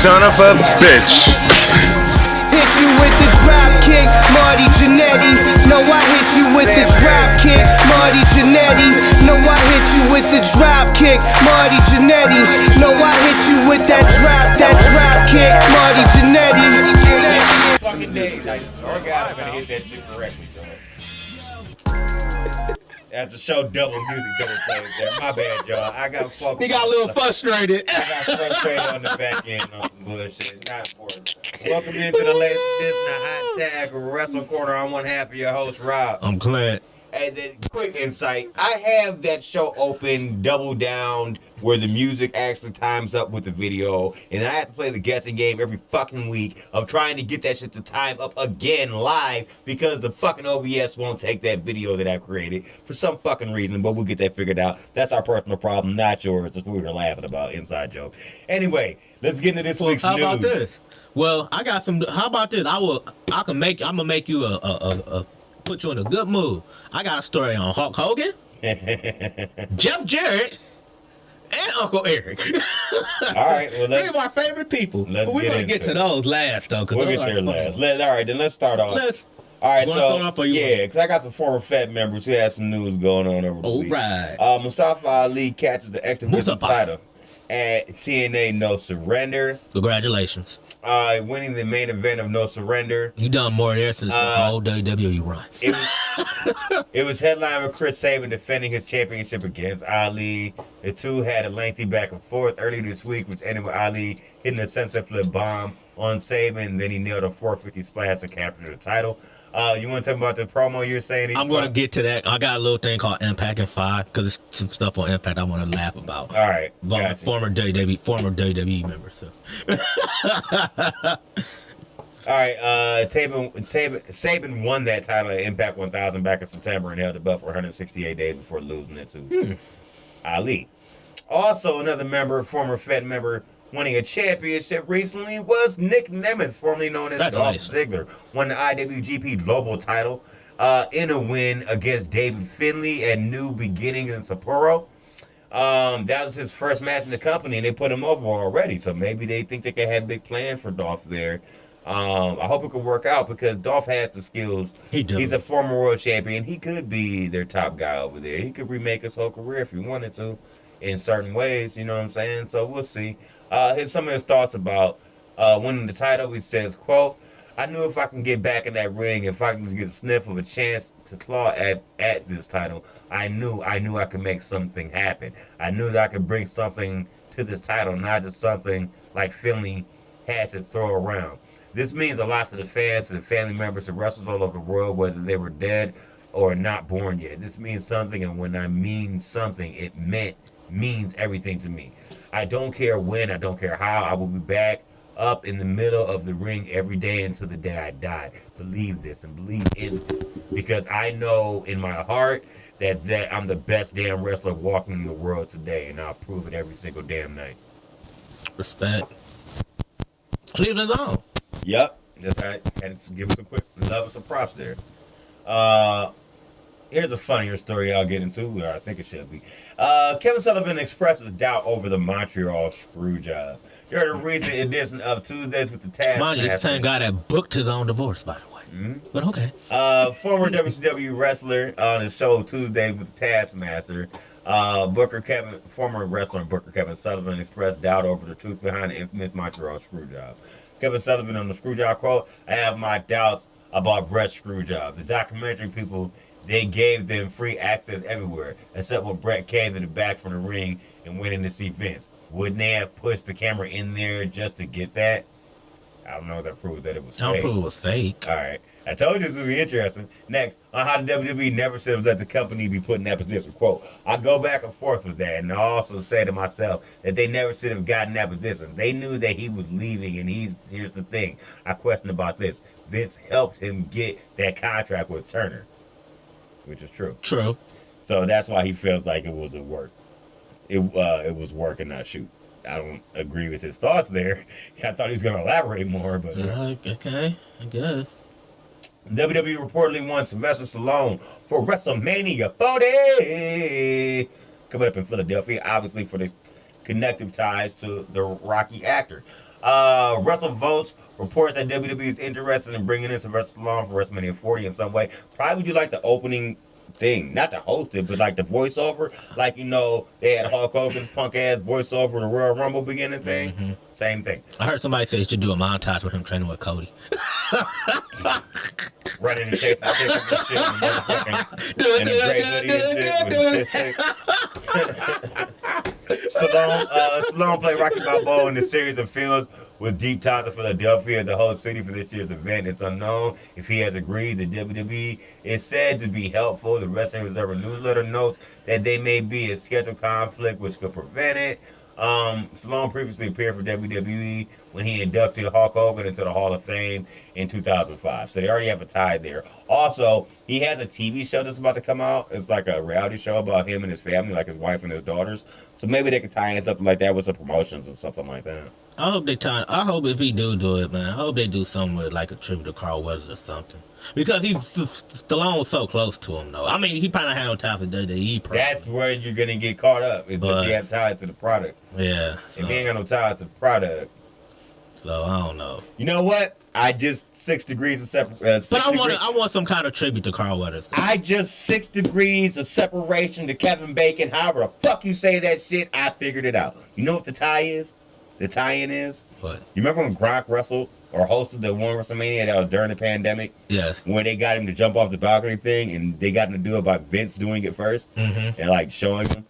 son of a bitch. Hit you with the drop kick, Marty Jannetty. No, I hit you with the drop kick, Marty Jannetty. No, I hit you with the drop kick, Marty Jannetty. No, I hit you with that drop kick, Marty Jannetty. Fucking days, I swear to God, I'm gonna hit that shit correctly, bro. That's a show double music double plays there. My bad, y'all. I got fucked. He got a little frustrated. I got frustrated on the back end on some bullshit. Not important. Welcome into the latest edition of Hot Tag Wrestle Corner. I'm one half of your host, Rob. I'm Clint. And then, quick insight, I have that show open, double down, where the music actually times up with the video, and then I have to play the guessing game every fucking week of trying to get that shit to time up again live, because the fucking OBS won't take that video that I've created for some fucking reason, but we'll get that figured out. That's our personal problem, not yours. That's what we were laughing about, inside joke. Anyway, let's get into this week's news. How about this? Well, I got some. How about this? I'm gonna make you put you in a good mood. I got a story on Hulk Hogan, Jeff Jarrett, and Uncle Eric. All right, well, three of our favorite people. But we're gonna get to those last, though. We'll get there last. All right, then let's start off. All right, so because I got some former Fed members who had some news going on over the week. Right. Mustafa Ali catches the X-Division title at TNA No Surrender. Congratulations. Winning the main event of No Surrender. You done more there since the whole WWE run. It was headlined with Chris Sabin defending his championship against Ali. The two had a lengthy back and forth earlier this week, which ended with Ali hitting a sunset flip bomb on Sabin. Then he nailed a 450 splash to capture the title. You want to talk about the promo you're saying? I'm going to get to that. I got a little thing called Impact in 5 because there's some stuff on Impact I want to laugh about. All right. Gotcha. Former WWE member. So. All right. Sabin won that title at Impact 1000 back in September and held the belt for 168 days before losing it to Ali. Also, another member, former Fed member, winning a championship recently was Nick Nemeth, formerly known as Dolph Ziggler, won the IWGP Global title in a win against David Finlay at New Beginnings in Sapporo. That was his first match in the company, and they put him over already, so maybe they think they can have big plans for Dolph there. I hope it could work out because Dolph has the skills. He's a former world champion. He could be their top guy over there. He could remake his whole career if he wanted to in certain ways, you know what I'm saying? So we'll see. Here's some of his thoughts about winning the title. He says, quote, I knew if I can get back in that ring, if I can just get a sniff of a chance to claw at this title, I knew I could make something happen. I knew that I could bring something to this title, not just something like Finlay had to throw around. This means a lot to the fans, to the family members, to wrestlers all over the world, whether they were dead or not born yet. This means something, and when I mean something, it means everything to me. I don't care when, I don't care how, I will be back up in the middle of the ring every day until the day I die. Believe this and believe in this, because I know in my heart that I'm the best damn wrestler walking in the world today, and I'll prove it every single damn night. Respect. Cleveland's on. Yep. That's how I had to give us a quick love and some props there. Here's a funnier story I'll get into, or I think it should be. Kevin Sullivan expresses doubt over the Montreal screw job. During a recent edition of Tuesdays with the Taskmaster. Mind you, it's the same guy that booked his own divorce, by the way. Mm-hmm. But okay. Former WCW wrestler on his show Tuesdays with the Taskmaster, former wrestler Booker Kevin Sullivan expressed doubt over the truth behind the infamous Montreal screw job. Kevin Sullivan on the screw job quote, I have my doubts about Brett's Screwjob. The documentary people, they gave them free access everywhere, except when Brett came to the back from the ring and went in to see Vince. Wouldn't they have pushed the camera in there just to get that? I don't know if that proves that it was fake. I don't prove it was fake. All right. I told you this would be interesting. Next, on how the WWE never should have let the company be put in that position. Quote, I go back and forth with that, and I also say to myself that they never should have gotten that position. They knew that he was leaving, and here's the thing. I question about this. Vince helped him get that contract with Turner, which is true. True. So that's why he feels like it was a work. It was work and not shoot. I don't agree with his thoughts there. I thought he was going to elaborate more, but okay, I guess. WWE reportedly won Sylvester Stallone for WrestleMania 40, coming up in Philadelphia, obviously for the connective ties to the Rocky actor. Russell Votes reports that WWE is interested in bringing in Sylvester Stallone for WrestleMania 40 in some way. Probably do like the opening thing, not to host it, but like the voiceover. Like, you know, they had Hulk Hogan's punk ass voiceover, the Royal Rumble beginning thing. Mm-hmm. Same thing. I heard somebody say you should do a montage with him training with Cody. Running and chasing chickens and shit, and motherfucking in a gray hoodie and shit with his Stallone played Rocky Balboa in a series of films with deep ties to Philadelphia, the whole city, for this year's event. It's unknown if he has agreed. The WWE is said to be helpful. The Wrestling Observer newsletter notes that they may be a schedule conflict which could prevent it. Stallone previously appeared for WWE when he inducted Hulk Hogan into the Hall of Fame in 2005. So they already have a tie there. Also, he has a TV show that's about to come out. It's like a reality show about him and his family, like his wife and his daughters. So maybe they could tie in something like that with some promotions or something like that. I hope if he do it, man, I hope they do something with like a tribute to Carl Weathers or something. Because Stallone was so close to him, though. I mean, he probably had no ties with WWE. That's where you're going to get caught up, is if you have ties to the product. Yeah. So, if he ain't got no ties to the product. So, I don't know. You know what? I just 6 degrees of separation. But I want some kind of tribute to Carl Weathers. I just 6 degrees of separation to Kevin Bacon. However the fuck you say that shit, I figured it out. You know what the tie is? The tie-in is? What? You remember when Gronk wrestled or hosted the one WrestleMania that was during the pandemic? Yes. When they got him to jump off the balcony thing and they got him to do it by Vince doing it first and like showing him.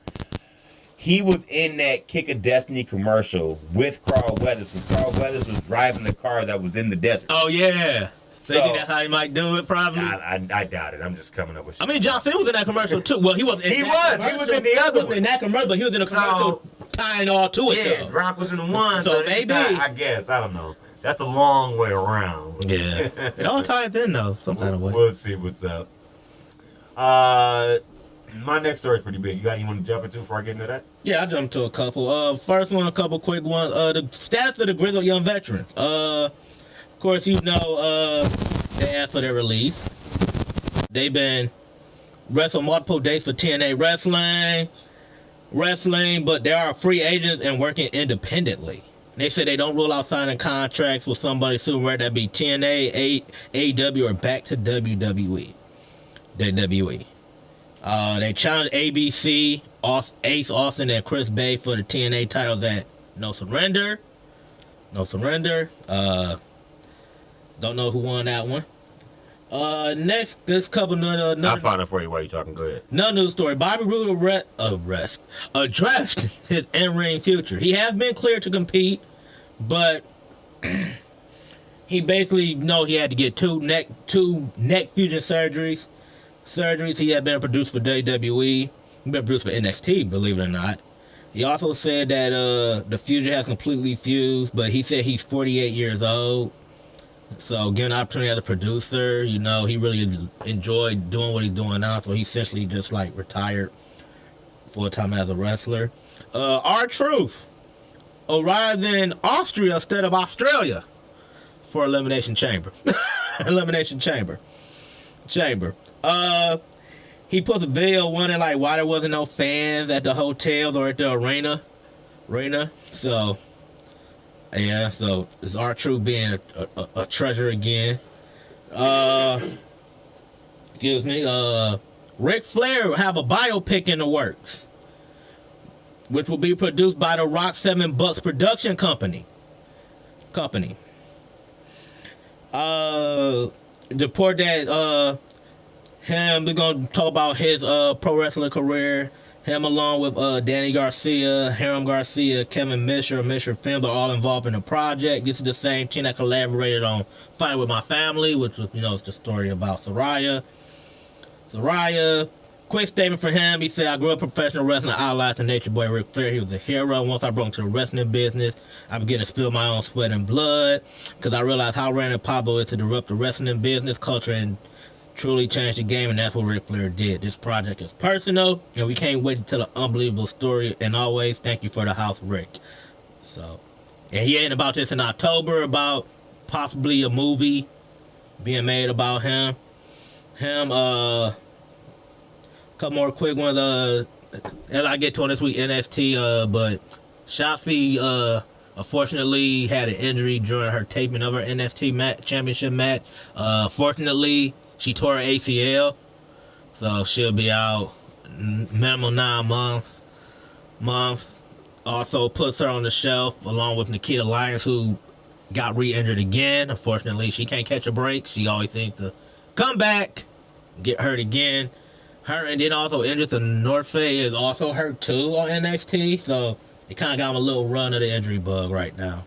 He was in that Kick of Destiny commercial with Carl Weathers. So Carl Weathers was driving the car that was in the desert. Oh, yeah. So you think that's how he might do it, probably? I doubt it. I'm just coming up with shit. I mean, John Cena was in that commercial, too. Well, he was in He was in the other one. In that commercial, but he was in a commercial tying all to it, yeah, though. Gronk was in the one. So maybe. I guess. I don't know. That's the long way around. Yeah. It all ties in, though, some kind of way. We'll see what's up. My next story is pretty big. You got anyone to jump into before I get into that? Yeah, I'll jump to a couple. First one, a couple quick ones. The status of the Grizzled Young Veterans. Of course, you know, they asked for their release. They've been wrestled multiple days for TNA wrestling, but they are free agents and working independently. They said they don't rule out signing contracts with somebody soon, whether that be TNA, AEW, or back to WWE. They challenged ABC, Ace Austin, and Chris Bay for the TNA titles at No Surrender. Don't know who won that one. Next, this couple I'll find it for you while you're talking. Go ahead. Another news story. Bobby Roode addressed his in-ring future. He has been cleared to compete, but he basically he had to get two neck fusion surgeries. He had been produced for WWE. He's been produced for NXT, believe it or not. He also said that the fusion has completely fused, but he said he's 48 years old. So given the opportunity as a producer, he really enjoyed doing what he's doing now. So he essentially just like retired full time as a wrestler. R-Truth arrived in Austria instead of Australia for Elimination Chamber. He put a video wondering like why there wasn't no fans at the hotels or at the arena. So yeah, so it's R-Truth being a treasure again. Excuse me. Ric Flair will have a biopic in the works, which will be produced by the Rock 7 Bucks production company. Report that we're gonna talk about his pro wrestling career. Him along with Danny Garcia, Hiram Garcia, Kevin Misher Finn, are all involved in the project. This is the same team that collaborated on Fighting With My Family, which was, it's the story about Saraya. Quick statement for him. He said, I grew up professional wrestling, idolized the Nature Boy Ric Flair. He was a hero. Once I brought him to the wrestling business, I began to spill my own sweat and blood because I realized how random Pablo is to disrupt the wrestling business, culture, and truly changed the game, and that's what Ric Flair did. This project is personal, and we can't wait to tell an unbelievable story. And always, thank you for the house, Rick. So, and he ain't about this in October, about possibly a movie being made about him. Couple more quick ones. As I get to on this week, NXT, but Shotzi unfortunately had an injury during her taping of her NXT championship match. Fortunately, she tore her ACL, so she'll be out minimum 9 months. Also puts her on the shelf along with Nikita Lyons, who got re-injured again. Unfortunately, she can't catch a break. She always seems to come back, get hurt again. Her and then also injured the North Face is also hurt too on NXT, so it kind of got him a little run of the injury bug right now.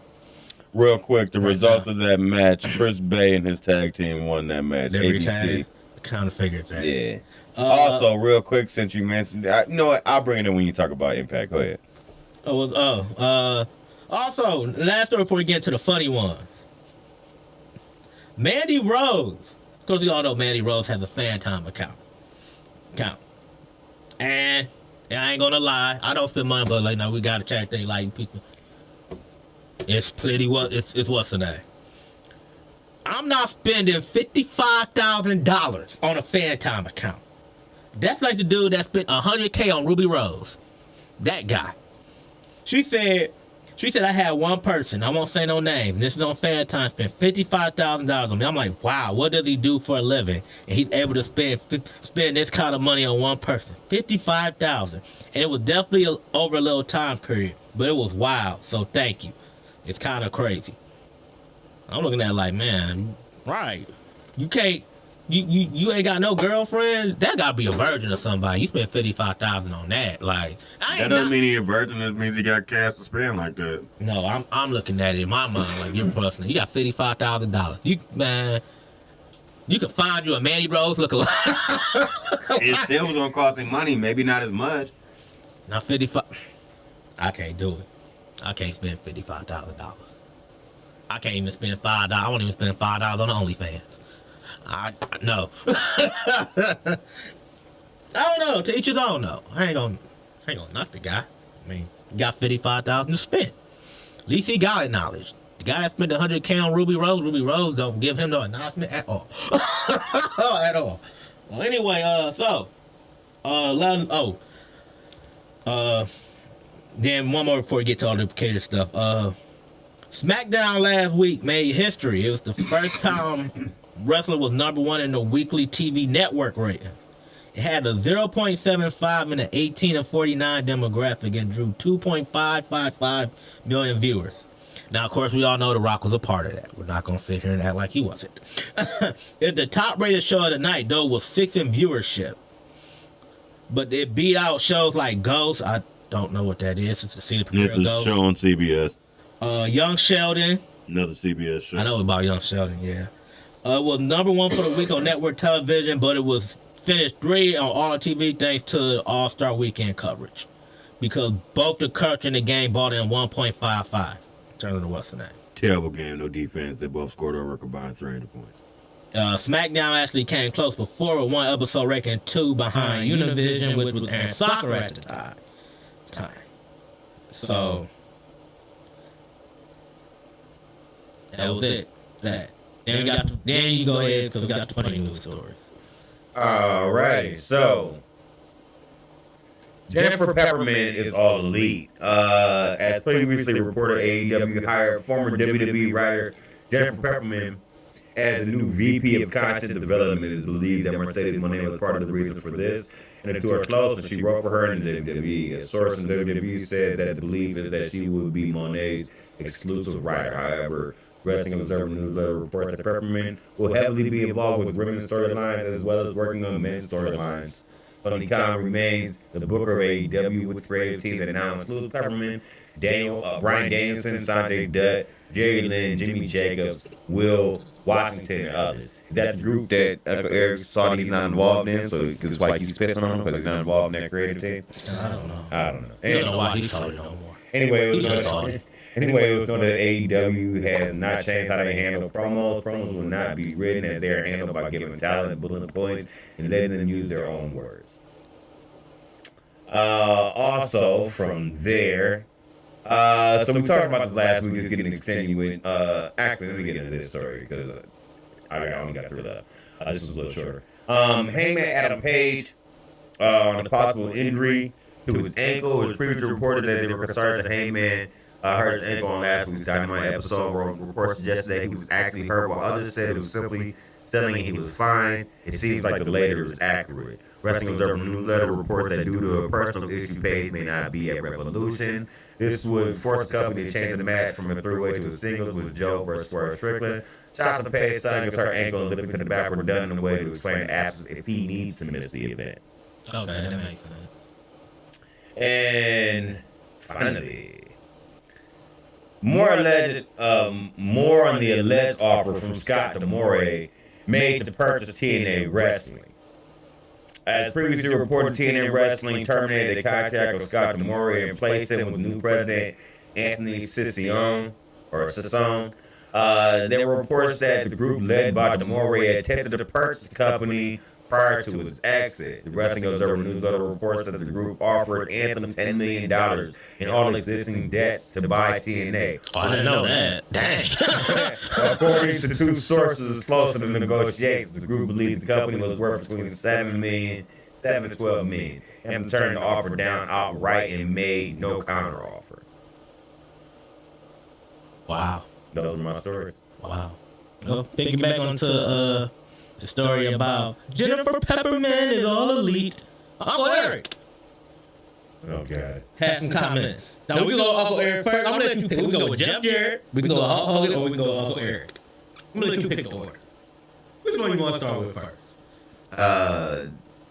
Real quick, the result of that match, Chris Bay and his tag team won that match. They ABC. retired. Kind of figured that. Yeah. Also, real quick, since you mentioned that, you know what? I'll bring it in when you talk about Impact. Go ahead. Also, last story before we get into the funny ones. Mandy Rose. Because we all know Mandy Rose has a fan time account. And I ain't gonna lie, I don't spend money, but like now we gotta check things like people. It's plenty it's what's the name? I'm not spending $55,000 on a fan time account. That's like the dude that spent $100K on Ruby Rose. That guy. She said I had one person, I won't say no name, this is on fan time, spent $55,000 on me. I'm like, wow, what does he do for a living? And he's able to spend this kind of money on one person. $55,000. And it was definitely over a little time period, but it was wild, so thank you. It's kind of crazy. I'm looking at it like, man, right. You can't, you ain't got no girlfriend? That gotta be a virgin or somebody. You spent $55,000 on that. Like, That doesn't mean he's a virgin. It means he got cash to spend like that. No, I'm looking at it in my mind like you're personal. You got $55,000. You can find you a Mandy Rose lookalike. It still was gonna cost him money. Maybe not as much. Not 55. I can't do it. I can't spend $55,000. I can't even spend $5. I won't even spend $5 on OnlyFans. No. I don't know. To each his own, though. I ain't gonna knock the guy. I mean, he got $55,000 to spend. At least he got acknowledged. The guy that spent $100K on Ruby Rose don't give him no acknowledgement at all. At all. Well, anyway, then one more before we get to all the Decatur stuff. SmackDown last week made history. It was the first time wrestling was #1 in the weekly TV network ratings. It had a 0.75 in the 18 and 49 demographic and drew 2.555 million viewers. Now, of course, we all know The Rock was a part of that. We're not going to sit here and act like he wasn't. It's the top-rated show of the night, though, was 6th in viewership. But it beat out shows like Ghost. I don't know what that is. It's a show on CBS. Young Sheldon. Another CBS show. I know about Young Sheldon, yeah. It was #1 for the week on network television, but it was finished 3 on all TV thanks to All-Star Weekend coverage. Because both the coach and the game bought in 1.55. Turn to what's the name? Terrible game, no defense. They both scored over a combined 300 points. SmackDown actually came close before with 1 episode ranking 2 behind Univision, which was airing soccer at the time. So that was it. Then you go ahead because we got the funny news stories. Alrighty, so Jennifer Peppermint is all elite. As previously reported, AEW hired former WWE writer Jennifer Peppermint as the new VP of Content Development. It is believed that Mercedes Moné was part of the reason for this, and the two are close, and she wrote for her in WWE. A source in WWE said that the belief is that she would be Moné's exclusive writer. However, Wrestling Observer newsletter reports that Peppermint will heavily be involved with women's storylines as well as working on men's storylines. Only Khan remains the booker of AEW, with creative team that now includes Peppermint, Bryan Danielson, Sanjay Dutt, Jerry Lynn, Jimmy Jacobs, Will Washington, and others. That's the group that Eric Saudi's not involved in, so that's why he's pissing on him, because he's not involved in that creative team. I don't know. I don't know. I don't know why he's Saudi no more. Anyway, it was known that AEW has not changed how they handle promos. Promos will not be written as they are handled by giving talent bullet points and letting them use their own words. Also, from there, so we talked about this last week, just getting extenuating. Actually, let me get into this story because I only got through that. This was a little shorter. Hangman Adam Page on a possible injury to his ankle. It was previously reported that they were concerned that Heyman hurt his ankle on last week's Dynamite episode, where reports suggested that he was actually hurt, while others said it was simply selling and he was fine. It seems like the latter is accurate. Wrestling Observer newsletter reports that due to a personal issue, Page may not be at Revolution. This would force the company to change the match from a three-way to a singles with Joe versus Swerve Strickland. Shots to Page son gets her ankle and limping to the back were done in a way to explain the absence if he needs to miss the event. Okay, that makes sense. And finally, more on the alleged offer from Scott D'Amore made to purchase TNA Wrestling. As previously reported, TNA Wrestling terminated the contract with Scott D'Amore and placed him with new president Anthony Sisson. There were reports that the group led by D'Amore had attempted to purchase the company prior to his exit. The Wrestling Observer newsletter reports that the group offered Anthem $10 million in all existing debts to buy TNA. Oh, I didn't know that. Dang. According to two sources close to the negotiations, the group believed the company was worth between $7 to $12 million. Anthem turned the offer down outright and made no counter offer. Wow. Those are my stories. Wow. Well, piggyback onto the story about Jennifer Pepperman is all elite. Uncle Eric Oh, God. had some comments. Now, we can go Uncle Eric first. I'm going to let you pick. We can go with Jeff Jarrett, we can go Hulk Hogan, or we can go Uncle Eric. I'm going to let you pick the order. Which one you want to start with first?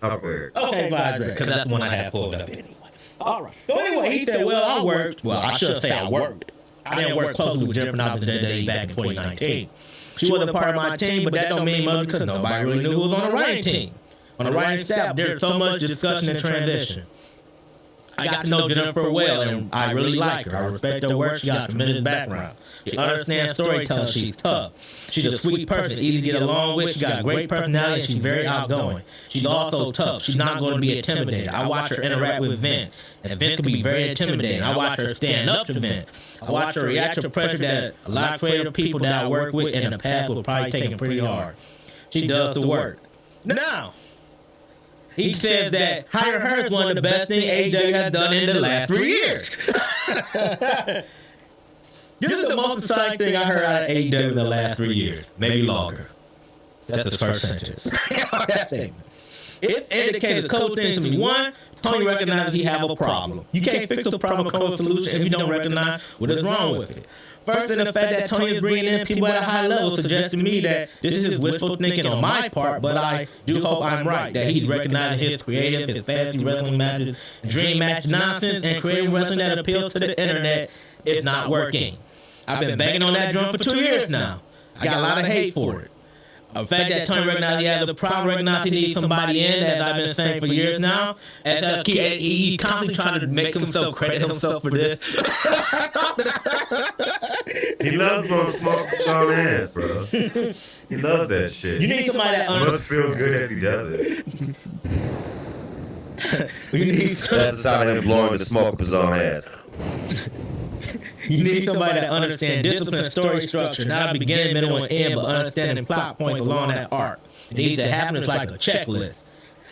Uncle Eric. Okay, fine, because that's the one I had pulled up anyway. All right. So anyway, he said, well, I worked. Well, I should say I worked. I didn't work closely with Jennifer Knox today back in 2019. She wasn't a part of my team, but that don't mean much because nobody really knew who was on the writing team. On the writing staff, there's so much discussion and transition. I got to know Jennifer well, and I really like her. I respect her work. She got a tremendous background. She understands storytelling. She's tough. She's a sweet person, easy to get along with. She got a great personality, and she's very outgoing. She's also tough. She's not going to be intimidated. I watch her interact with Vince, and Vince can be very intimidating. I watch her stand up to Vince. I watch her react to pressure that a lot of creative people that I work with in the past will probably take it pretty hard. She does the work. Now, he says that hiring her is one of the best things AEW has done in the last 3 years. This is the most exciting thing I heard out of AEW in the last 3 years. Maybe longer. That's the first sentence. That statement. It's indicated a couple things to me. One, Tony recognizes he have a problem. You can't fix a problem or come up with a solution if you don't recognize what is wrong with it. First, in the fact that Tony is bringing in people at a high level suggests to me that this is his wishful thinking on my part, but I do hope I'm right, that he's recognizing his creative, his fantasy wrestling matches, dream match nonsense, and creating wrestling that appeals to the internet is not working. I've been banging on that drum for 2 years now. I got a lot of hate for it. The fact that Tony recognizes he has a problem, recognizes he needs somebody in, as I've been saying for years now, and he's constantly trying to make himself credit himself for this. He loves going to smoke his own ass, bro. He loves that shit. You need somebody that must feel good as he does it. That's the sound of him blowing the smoke up his own ass. You need somebody that understands discipline, story structure, not a beginning, middle, and end, but understanding plot points along that arc. It needs to happen as like a checklist.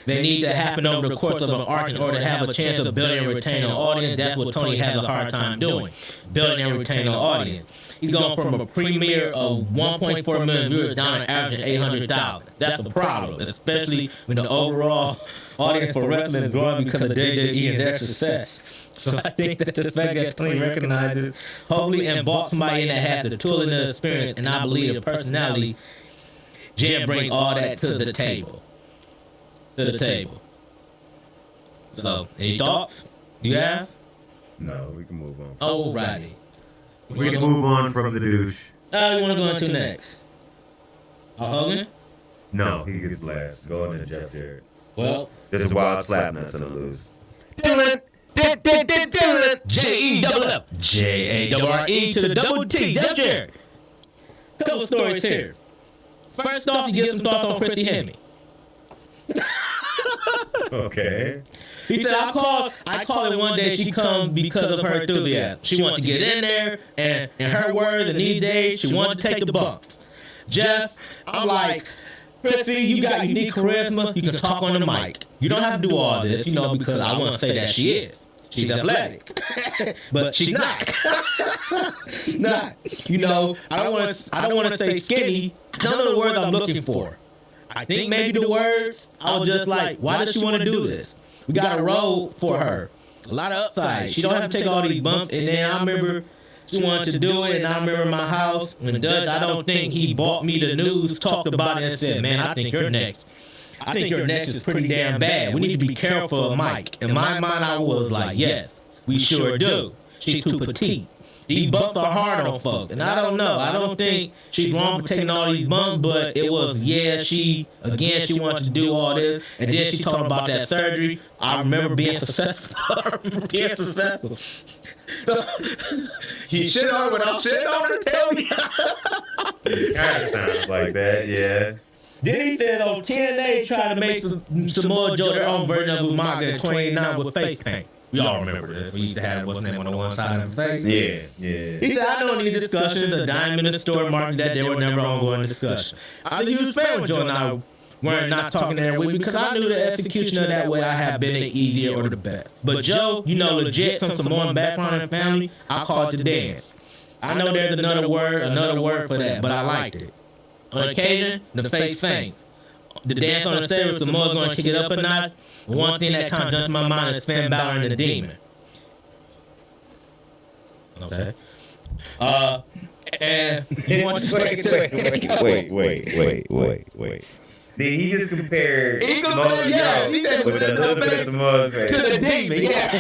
They need to happen over the course of an arc in order to have a chance of building and retaining an audience. That's what Tony has a hard time doing, building and retaining an audience. He's gone from a premiere of 1.4 million viewers down to averaging 800,000. That's a problem, especially when the overall audience for wrestling is growing because of WWE and their success. So I think that the fact that Tony recognizes, hopefully, and bought somebody in that has the tool and the experience, and I believe the personality, Jim bring all that to the table. So, any thoughts? You have? No, we can move on. Alrighty. We can move on from the douche. You want to go into next? Hogan? No, he gets last. Go into Jeff Jarrett. Well, there's a wild slap nuts in the loose. J-E-double-F. J-A-double-R-E to the double T. Jeff Jarrett. Couple stories here. First off, he gives some thoughts on Christy Hemme. Okay. He said, I call it one day she comes because of her enthusiasm. She wants to get in there, and in her words, in these days, she wants to take the bumps. Jeff, I'm like, Chrissy, you got unique charisma. You can talk on the mic. You don't have to do all this, because I want to say that she is. She's athletic, but she's not. Not. I don't want to say skinny. None of the words I'm looking for. I think maybe the words. I was just like, why does she want to do this? We got a role for her. A lot of upside. She don't have to take all these bumps. And then I remember she wanted to do it, and I remember in my house when Dutch, I don't think he bought me the news, talked about it, and said, "Man, I think your next is pretty damn bad. We need to be careful of Mike." In my mind, I was like, "Yes, we sure do. She's too petite. These bumps are hard on folks." And I don't know. I don't think she's wrong for taking all these bumps, but it was, she wanted to do all this. And then she talking about that surgery. I remember being successful. He shit on when I'm shit on her, tell me. Kind of sounds like that, yeah. Then he said on TNA tried to make Samoa Joe their own version of Umaga in 29 with face paint. We all remember this. We used to have what's name on the one side of the face. Yeah. He said, "I don't need discussions. A dime in the store marked that they were never ongoing discussion." I was a huge fan when Joe and I were not talking every week because I knew the execution of that way I have been the easier or the best. But Joe, legit, some Samoan background and family, I call it the dance. I know there's another word for that, but I liked it. On occasion, the face things. The dance on the stage with Samoa's going to kick it up a notch. One thing that kind of jumped in my mind is Finn Balor and the Demon. Okay. And Wait. Did he just compare he Samoa Joe with a little bit of Samoa's face to the Demon? Yeah.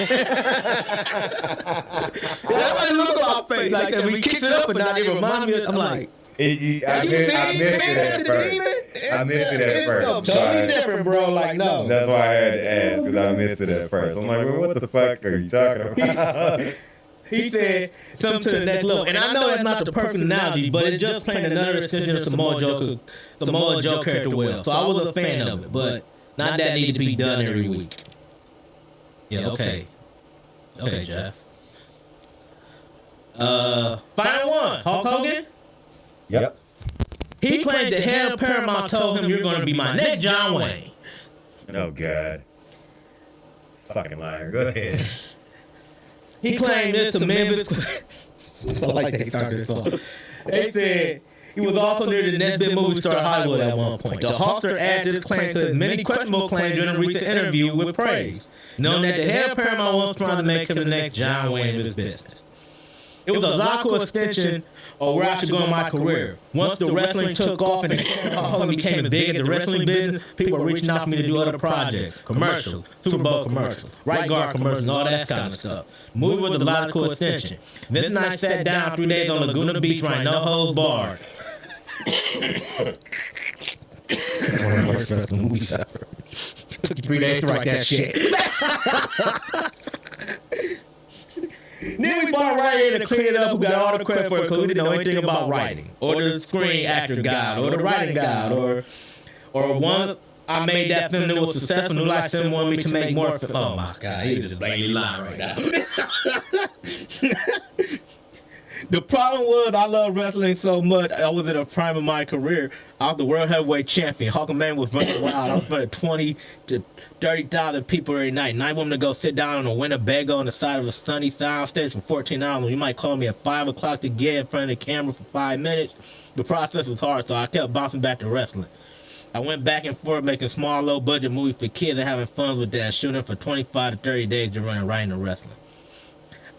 Everybody look at my face like that. When he kicks it up and now it reminds me of, I'm like, I missed it at first. Totally different, bro. Like, no. That's why I had to ask, because I missed it at first. I'm like, well, what the fuck are you talking about? He said something to the next level. And I know that's not the perfect analogy, but it's just playing another extension of Samoa Joe character well. So I was a fan of it, but not that needed to be done every week. Yeah, okay. Okay, Jeff. Final one. Hulk Hogan? Yep. He claimed the head of Paramount told him, "You're going to be my next John Wayne." Oh, God. Fucking liar. Go ahead. He claimed this to Memphis. I like they started this off. They said he was also near the next big movie star Hollywood at one point. The Hulkster added this claim to his many questionable claims during a recent interview with Praise, knowing that the head of Paramount was trying to make him the next John Wayne of his business. It was a logical extension of where I should go in my career. Once the wrestling took off and the became big in the wrestling business, people were reaching out for me to do other projects, commercials, Super Bowl commercials, right guard commercials, and all that kind of stuff. The movie was a logical extension. Vince and I sat down 3 days on Laguna Beach, right, no holds barred. One of the worst wrestling movies ever. Took you 3 days to write that shit. Then we brought right in to clean it up, who got all the credit for it because we didn't know anything about writing, or the screen actor guy, or the writing guy, or one. I made that film that was successful. New Life 7 wanted me to make more. Oh my God, he just blatantly lying right now. The problem was I love wrestling so much. I was in the prime of my career. I was the world heavyweight champion. Hulkman was running wild. I was running 20 to 30,000 people every night. And I want them to go sit down on a Winnebago on the side of a sunny sound stage for $14. You might call me at 5 o'clock to get in front of the camera for 5 minutes. The process was hard, so I kept bouncing back to wrestling. I went back and forth making small, low-budget movies for kids and having fun with that, shooting for 25 to 30 days to run right into wrestling.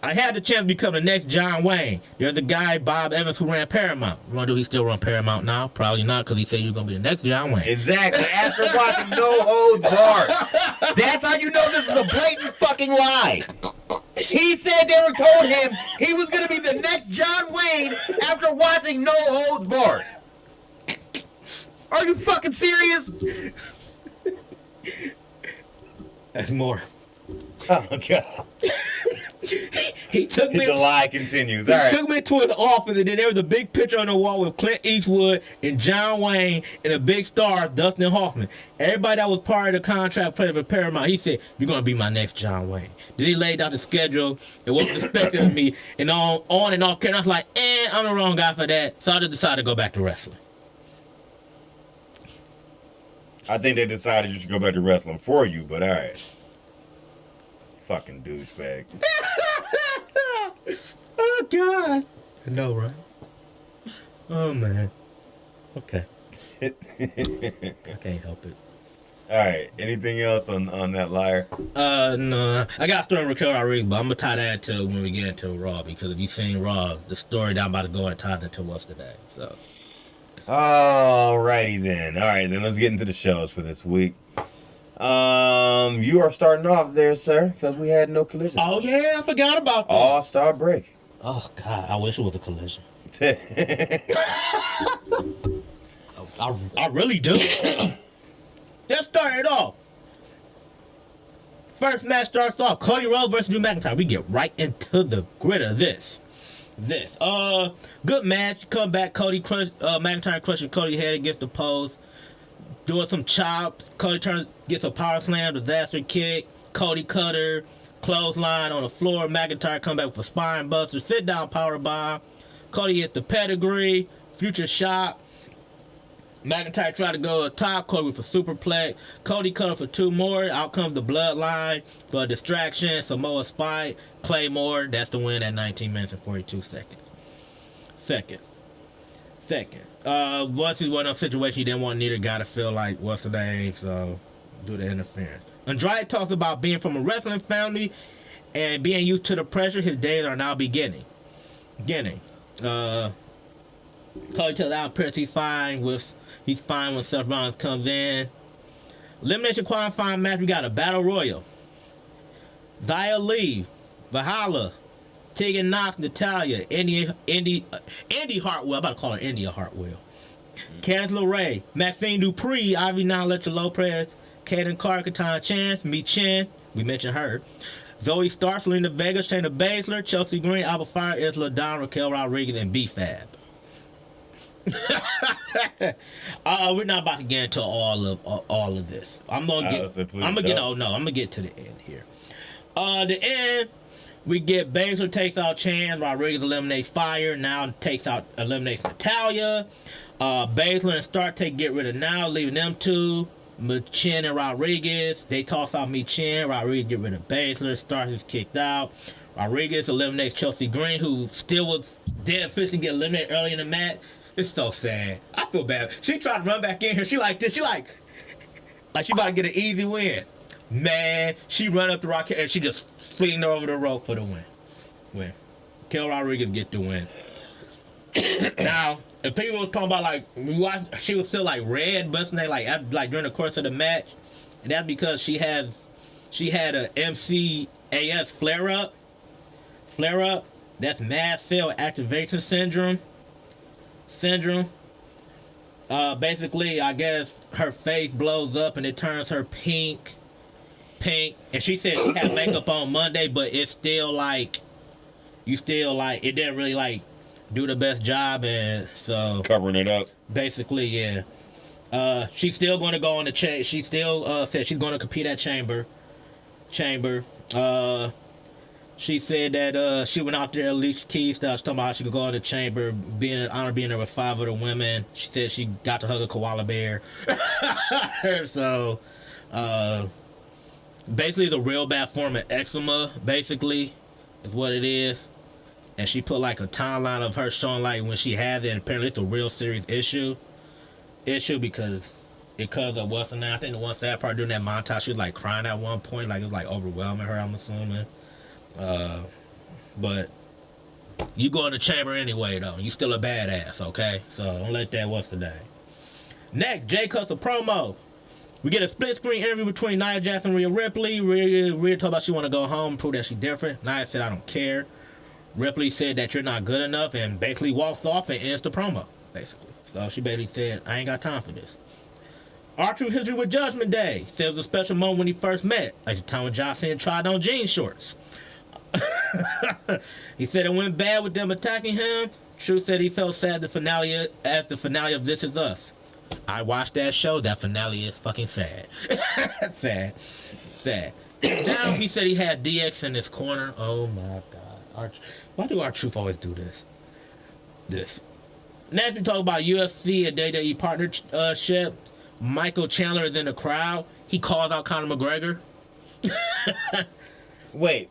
I had the chance to become the next John Wayne. There's a guy, Bob Evans, who ran Paramount. You want to do he still run Paramount now? Probably not, because he said you're going to be the next John Wayne. Exactly. After watching No Holds Barred. That's how you know this is a blatant fucking lie. He said they were told him he was going to be the next John Wayne after watching No Holds Barred. Are you fucking serious? That's more. Oh, God. He took me. The lie continues. He All right. took me to his office, and then there was a big picture on the wall with Clint Eastwood and John Wayne and a big star, Dustin Hoffman. Everybody that was part of the contract played for Paramount. He said, "You're gonna be my next John Wayne." Then he laid out the schedule and what was expected of me, and on and off camera. I was like, I'm the wrong guy for that. So I just decided to go back to wrestling. I think they decided you should go back to wrestling for you, but all right. Fucking douchebag. Oh God. I know, right? Oh man. Okay. I can't help it. All right. Anything else on that liar? No. I got a story on Raquel Rodriguez, but I'm gonna tie that to when we get into Raw, because if you've seen Raw, the story that I'm about to go and tie into what's today. So. Alrighty then. All right, then let's get into the shows for this week. You are starting off there, sir, because we had no collisions. Oh yeah, I forgot about that. All-Star break. Oh God, I wish it was a collision. I really do. Let's start it off. First match starts off Cody Rhodes versus Drew McIntyre. We get right into the grit of this. Good match. Come back. McIntyre crushing Cody's head against the post. Doing some chops. Cody gets a power slam, disaster kick. Cody cutter, clothesline on the floor. McIntyre come back with a spine buster, sit down power bomb. Cody hits the pedigree, future shot. McIntyre tried to go top, Cody with a superplex. Cody cutter for 2 more. Out comes the bloodline for a distraction. Samoa Spike, Claymore. That's the win at 19 minutes and 42 seconds. Once he went on a situation, he didn't want neither guy to feel like what's the name, so do the interference. Andrade talks about being from a wrestling family and being used to the pressure. His days are now beginning. Cody tells Alan Pierce he's fine when Seth Rollins comes in. Elimination qualifying match, we got a battle royal. Xia Li, Valhalla, Tegan Knox, Natalya, Indy Hartwell. I'm about to call her India Hartwell. Candice LeRae, Maxine Dupree, Ivy Leche Lopez, Kaden Carter, Katana Chance, Mi Chen, we mentioned her. Zoe Stark, Selena Vega, Shayna Baszler, Chelsea Green, Alba Fire, Isla Dawn, Raquel Rodriguez, and B-Fab. We're not about to get into all of this. I'm gonna get to the end here. The end, we get Baszler takes out Chance, Rodriguez eliminates Fire, now eliminates Natalya. Baszler and Stark get rid of Now, leaving them two. Chen and Rodriguez, they toss out Chen. Rodriguez get rid of Baszler. Stark is kicked out. Rodriguez eliminates Chelsea Green, who still was dead fish and get eliminated early in the match. It's so sad. I feel bad. She tried to run back in here. She like this. She like she about to get an easy win. Man, she run up the rocket and she just flinged her over the rope for the win. Kel Rodriguez get the win. Now, if people was talking about she was still like red, busting they like during the course of the match, and that's because she had a MCAS flare up. That's mast cell activation syndrome. Basically, I guess her face blows up and it turns her pink. And she said she had makeup on Monday, but it's still it didn't really do the best job, and so Covering it up. basically, yeah. She's still going to go on the she still said she's going to compete at Chamber. She said that she went out there, Alicia Keys style. She's talking about how she could go on the Chamber, being there with 5 other women. She said she got to hug a koala bear. So, basically, it's a real bad form of eczema, basically, is what it is. And she put a timeline of her showing when she had it, and apparently it's a real serious issue because of what's the name. I think the one sad part during that montage, she was crying at one point, it was overwhelming her, I'm assuming. But you go in the Chamber anyway, though. You still a badass, okay? So don't let that what's the name. Next, Jay cuts a promo. We get a split screen interview between Nia Jax and Rhea Ripley. Rhea told about she want to go home and prove that she's different. Nia said, I don't care. Ripley said that you're not good enough and basically walks off and ends the promo, basically. So she basically said, I ain't got time for this. R-Truth history with Judgment Day. Said it was a special moment when he first met, like the time when John Cena tried on jean shorts. He said it went bad with them attacking him. Truth said he felt sad as the finale of This Is Us. I watched that show. That finale is fucking sad. Sad. Now he said he had DX in his corner. Oh my god. Why do R-Truth always do this? Next we talk about UFC and WWE partnership. Michael Chandler is in the crowd, he calls out Conor McGregor. Wait.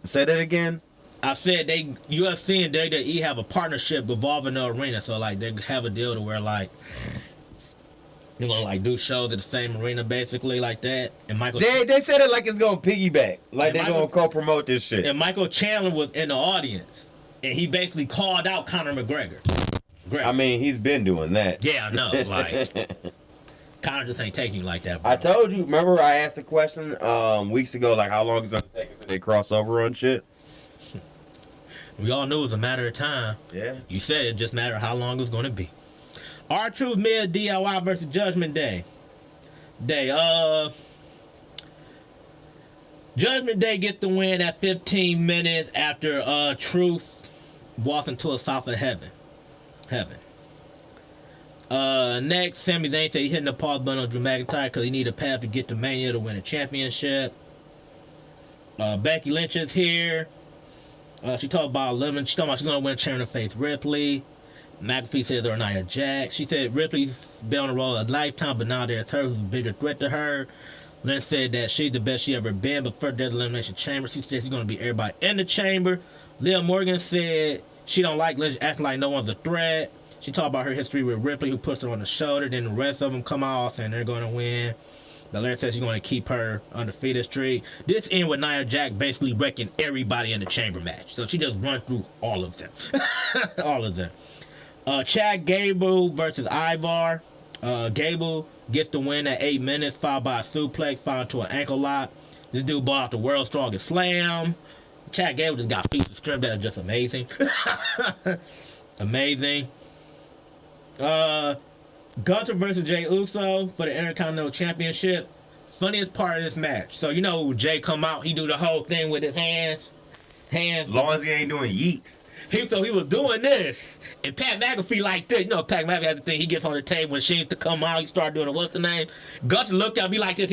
Say that again. I said UFC and WWE have a partnership involving the arena, so like they have a deal to where like they're gonna like do shows at the same arena basically like that. And Michael They said it like it's gonna piggyback, like And they're gonna co-promote this shit. and Michael Chandler was in the audience, and he basically called out Conor McGregor. I mean, he's been doing that. Yeah, I know. Like Conor just ain't taking you like that, bro. I told you. Remember, I asked the question weeks ago, like how long it's gonna take until they cross over on shit. We all knew it was a matter of time. Yeah. You said it just mattered how long it was going to be. R-Truth Mid DIY versus Judgment Day. Judgment Day gets the win at 15 minutes after Truth walks into a south of heaven. Next, Sami Zayn said he hitting the pause button on Drew McIntyre because he need a path to get to Mania to win a championship. Becky Lynch is here. She talked about Lemon. She talking about she's gonna win a championship to face Ripley. McAfee says they're Nia Jax. She said Ripley's been on the road a lifetime, but now there's her who's a bigger threat to her. Lynch said that she's the best she ever been, but first there's Elimination Chamber. She said she's gonna be everybody in the chamber. Leah Morgan said she don't like Lynch acting like no one's a threat. She talked about her history with Ripley, who puts her on the shoulder. Then the rest of them come out saying they're gonna win. Belair says she's going to keep her undefeated streak. This end with Nia Jax basically wrecking everybody in the chamber match. So she just run through all of them. All of them. Chad Gable versus Ivar. Gable gets the win at 8 minutes, followed by a suplex, followed to an ankle lock. This dude bought out the world's strongest slam. Chad Gable just got feats of strength that are just amazing. Amazing. Gunther versus Jey Uso for the Intercontinental Championship. Funniest part of this match. So you know Jay come out, he do the whole thing with his hands. As long as he ain't doing yeet. He was doing this. And Pat McAfee like this. You know Pat McAfee has the thing, he gets on the table when she used to come out, he started doing it. What's the name? Gunther looked at me like this,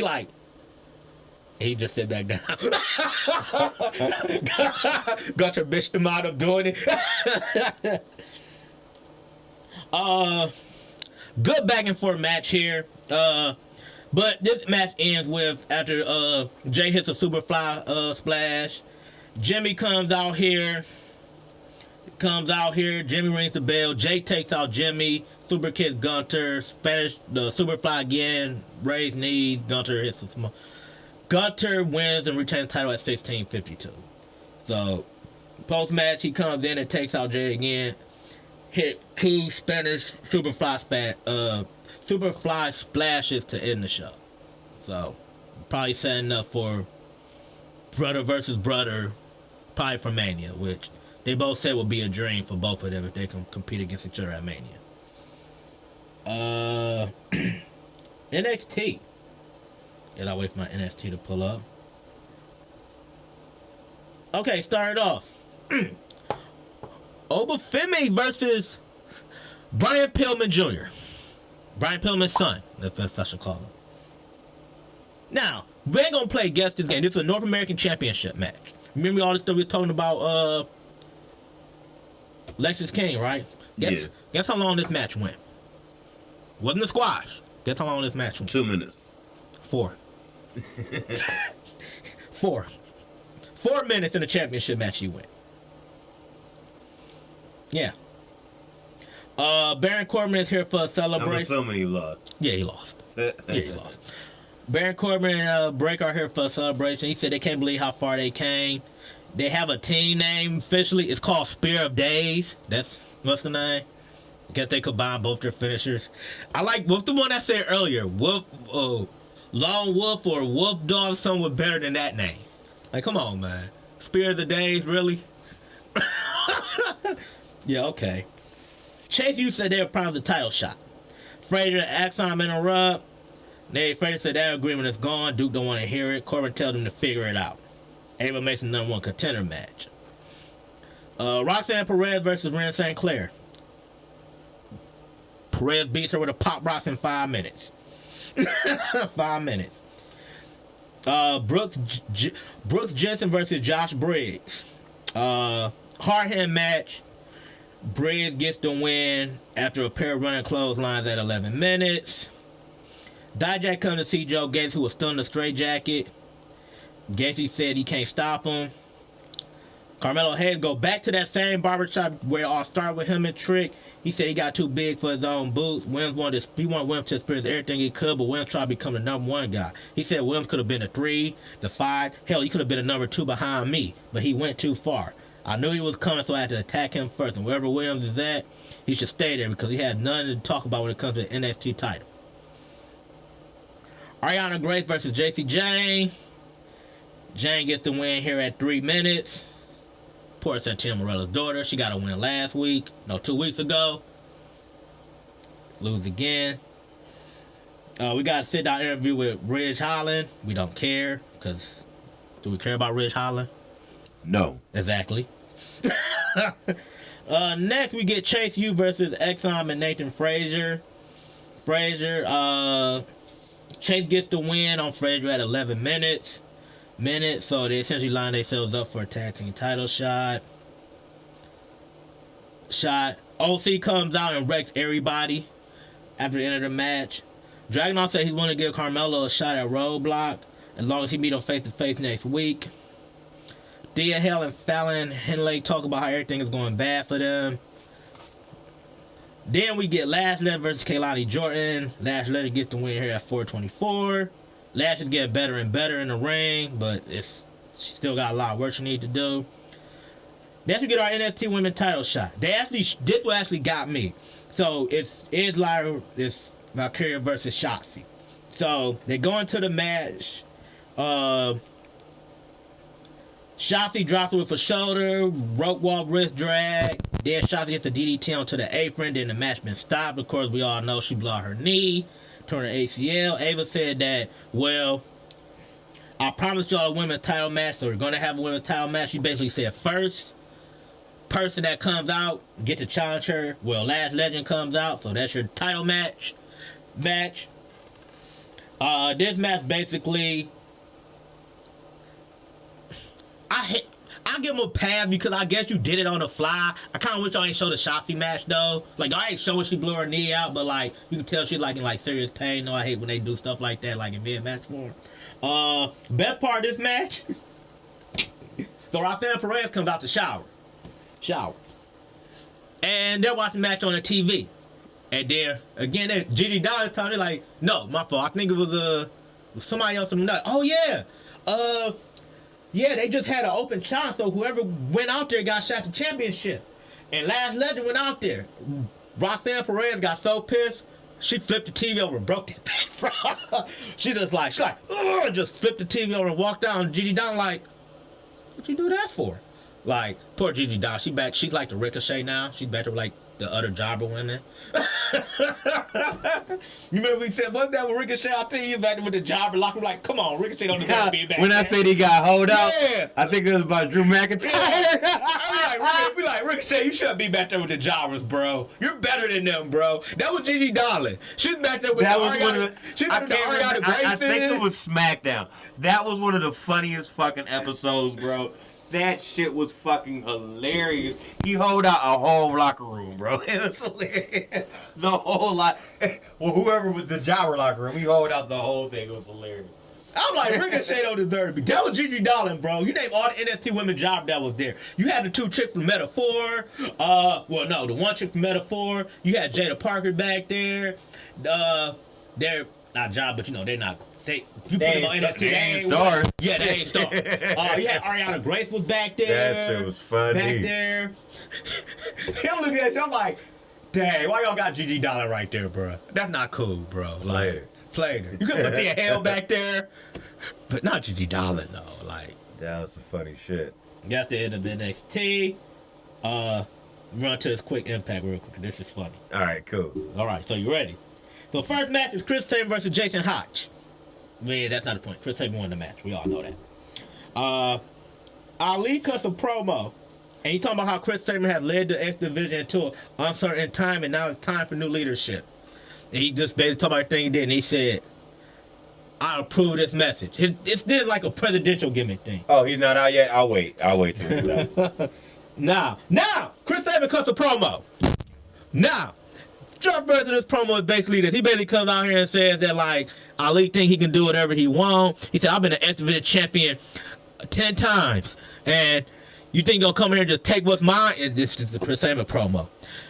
he just sit back down. Gunther bitched him out of doing it. Good back and forth match here. But this match ends with after Jay hits a Superfly splash. Jimmy comes out here. Jimmy rings the bell. Jay takes out Jimmy. Super kicks Gunter. The Superfly again. Raised knees. Gunter hits a small. Gunter wins and retains the title at 16:52. So post match he comes in and takes out Jay again. Hit 2 Spanish Superfly splashes to end the show. So probably setting up for brother versus brother, probably for Mania, which they both said would be a dream for both of them if they can compete against each other at Mania. NXT. Gotta wait for my NXT to pull up. Okay, start off. Obafemi versus Brian Pillman Jr. Brian Pillman's son. That's I should call him. Now, we're gonna play guess this game. This is a North American Championship match. Remember all this stuff we were talking about Lexus King, right? Guess how long this match went? Wasn't a squash. Guess how long this match went? 2 minutes. 4. 4 minutes in the championship match he went. Yeah. Baron Corbin is here for a celebration. I'm assuming he lost. Yeah, he lost. Baron Corbin and Breaker are here for a celebration. He said they can't believe how far they came. They have a team name officially. It's called Spear of Days. That's what's the name? I guess they combine both their finishers. I like what's the one I said earlier. Wolf, Lone Wolf or Wolf Dog. Something was better than that name. Like, come on, man. Spear of the Days, really? Yeah, okay. Chase, you said they were proud of the title shot. Frazier asked him interrupt. Frazier said that agreement is gone. Duke don't want to hear it. Corbin tells him to figure it out. Ava makes the #1 contender match. Roxanne Perez versus Ren St. Clair. Perez beats her with a pop rock in 5 minutes. 5 minutes. Brooks Jensen versus Josh Briggs. Hard hand match. Briggs gets the win after a pair of running clotheslines at 11 minutes. Dijak come to see Joe Gacy, who was still in the straight jacket. Gacy said he can't stop him. Carmelo Hayes go back to that same barbershop where it all started with him and Trick. He said he got too big for his own boots. Williams wanted Williams to experience everything he could, but Williams tried to become the number one guy. He said Williams could have been a 3, the 5. Hell, he could have been a number 2 behind me, but he went too far. I knew he was coming, so I had to attack him first. And wherever Williams is at, he should stay there because he had nothing to talk about when it comes to the NXT title. Ariana Grace versus JC Jane. Jane gets the win here at 3 minutes. Poor Santino Morella's daughter. She got a win last week. No, 2 weeks ago. Lose again. We got a sit-down interview with Ridge Holland. We don't care, because do we care about Ridge Holland? No. Exactly. Next, we get Chase U versus Exxon and Nathan Frazier. Chase gets the win on Frazier at 11 minutes. So they essentially line themselves up for a tag team title shot. OC comes out and wrecks everybody after the end of the match. Dragunov said he's willing to give Carmelo a shot at Roadblock as long as he meet him face to face next week. Thea Hale and Fallon Henley talk about how everything is going bad for them. Then we get Lash Legend versus Kaylani Jordan. Lash Legend gets the win here at 4:24. Lash is getting better and better in the ring, but she still got a lot of work she needs to do. Next we get our NXT Women's title shot. This one actually got me. So it's Valkyria versus Shotzi. So they go into the match. Shotzi drops her with a shoulder, rope walk, wrist drag. Then Shotzi gets a DDT onto the apron. Then the match been stopped. Of course, we all know she blew out her knee, torn her ACL. Ava said that, well, I promised y'all a women's title match, so we're going to have a women's title match. She basically said first person that comes out get to challenge her. Well, Last Legend comes out, so that's your title match. This match basically, I give him a pass because I guess you did it on the fly. I kind of wish y'all ain't show the Shotzi match though. Like, I ain't showing she blew her knee out, but like you can tell she's like in like serious pain. No, I hate when they do stuff like that, like in mid-match form. Best part of this match, so Roxanne Perez comes out to shower, and they're watching the match on the TV. And then again, Gigi Dollar told me like, no, my fault. I think it was somebody else in the night. Oh yeah, yeah, they just had an open challenge, so whoever went out there got shot to championship. And Last Legend went out there. Roxanne Perez got so pissed, she flipped the TV over and broke it back. She's like, ugh, just flipped the TV over and walked out. And Gigi Dollar like, what you do that for? Like, poor Gigi Dollar. She's like the Ricochet now. She's back to like the other jobber women. You remember we said, wasn't that with Ricochet? I think he was back there with the jobber locker. Like, come on, Ricochet don't deserve to be back when there. I said he got hold out, Yeah. I think it was about Drew McIntyre. We like, Ricochet, you shouldn't be back there with the jobbers, bro. You're better than them, bro. That was Gigi Dollar. She's back there with That the was one of Ariana. the. She's I, back there can't with the remember, Ariana I think Grace. it was SmackDown. That was one of the funniest fucking episodes, bro. That shit was fucking hilarious. He hold out a whole locker room, bro. It was hilarious. The whole lot. Well, whoever was the jobber locker room, he hold out the whole thing. It was hilarious. I'm like, Ricochet don't deserve to be. That was Gigi Dollar, bro. You name all the NXT women job that was there. You had the 2 chicks from Metaphor. The 1 chick from Metaphor. You had Jada Parker back there. They're not job, but they're not. They put them on NXT. They ain't stars. Yeah, they ain't stars. You had Ariana Grace was back there. That shit was funny. Back there. I'm looking at you, I'm like, dang, why y'all got Gigi Dollar right there, bro? That's not cool, bro. Later. Played her. You could put the hell back there, but not Gigi Dollar though. Like, That was some funny shit. that's the end of NXT. Run to this quick impact real quick. This is funny. All right, cool. All right, so you ready? So first match is Chris Sabin versus Jason Hodge. Man, that's not the point. Chris Sabin won the match. We all know that. Ali cuts a promo, and he talking about how Chris Sabin had led the X Division into an uncertain time, and now it's time for new leadership. And he just basically talking about everything he did, and he said, "I approve this message." It's this like a presidential gimmick thing. Oh, he's not out yet? I'll wait till he's out. Now, Chris Sabin cuts a promo. Now, short version of this promo is basically this. He basically comes out here and says that, like, Ali think he can do whatever he wants. He said, I've been an X Division champion 10 times. And you think you're going to come here and just take what's mine? And this is the same promo.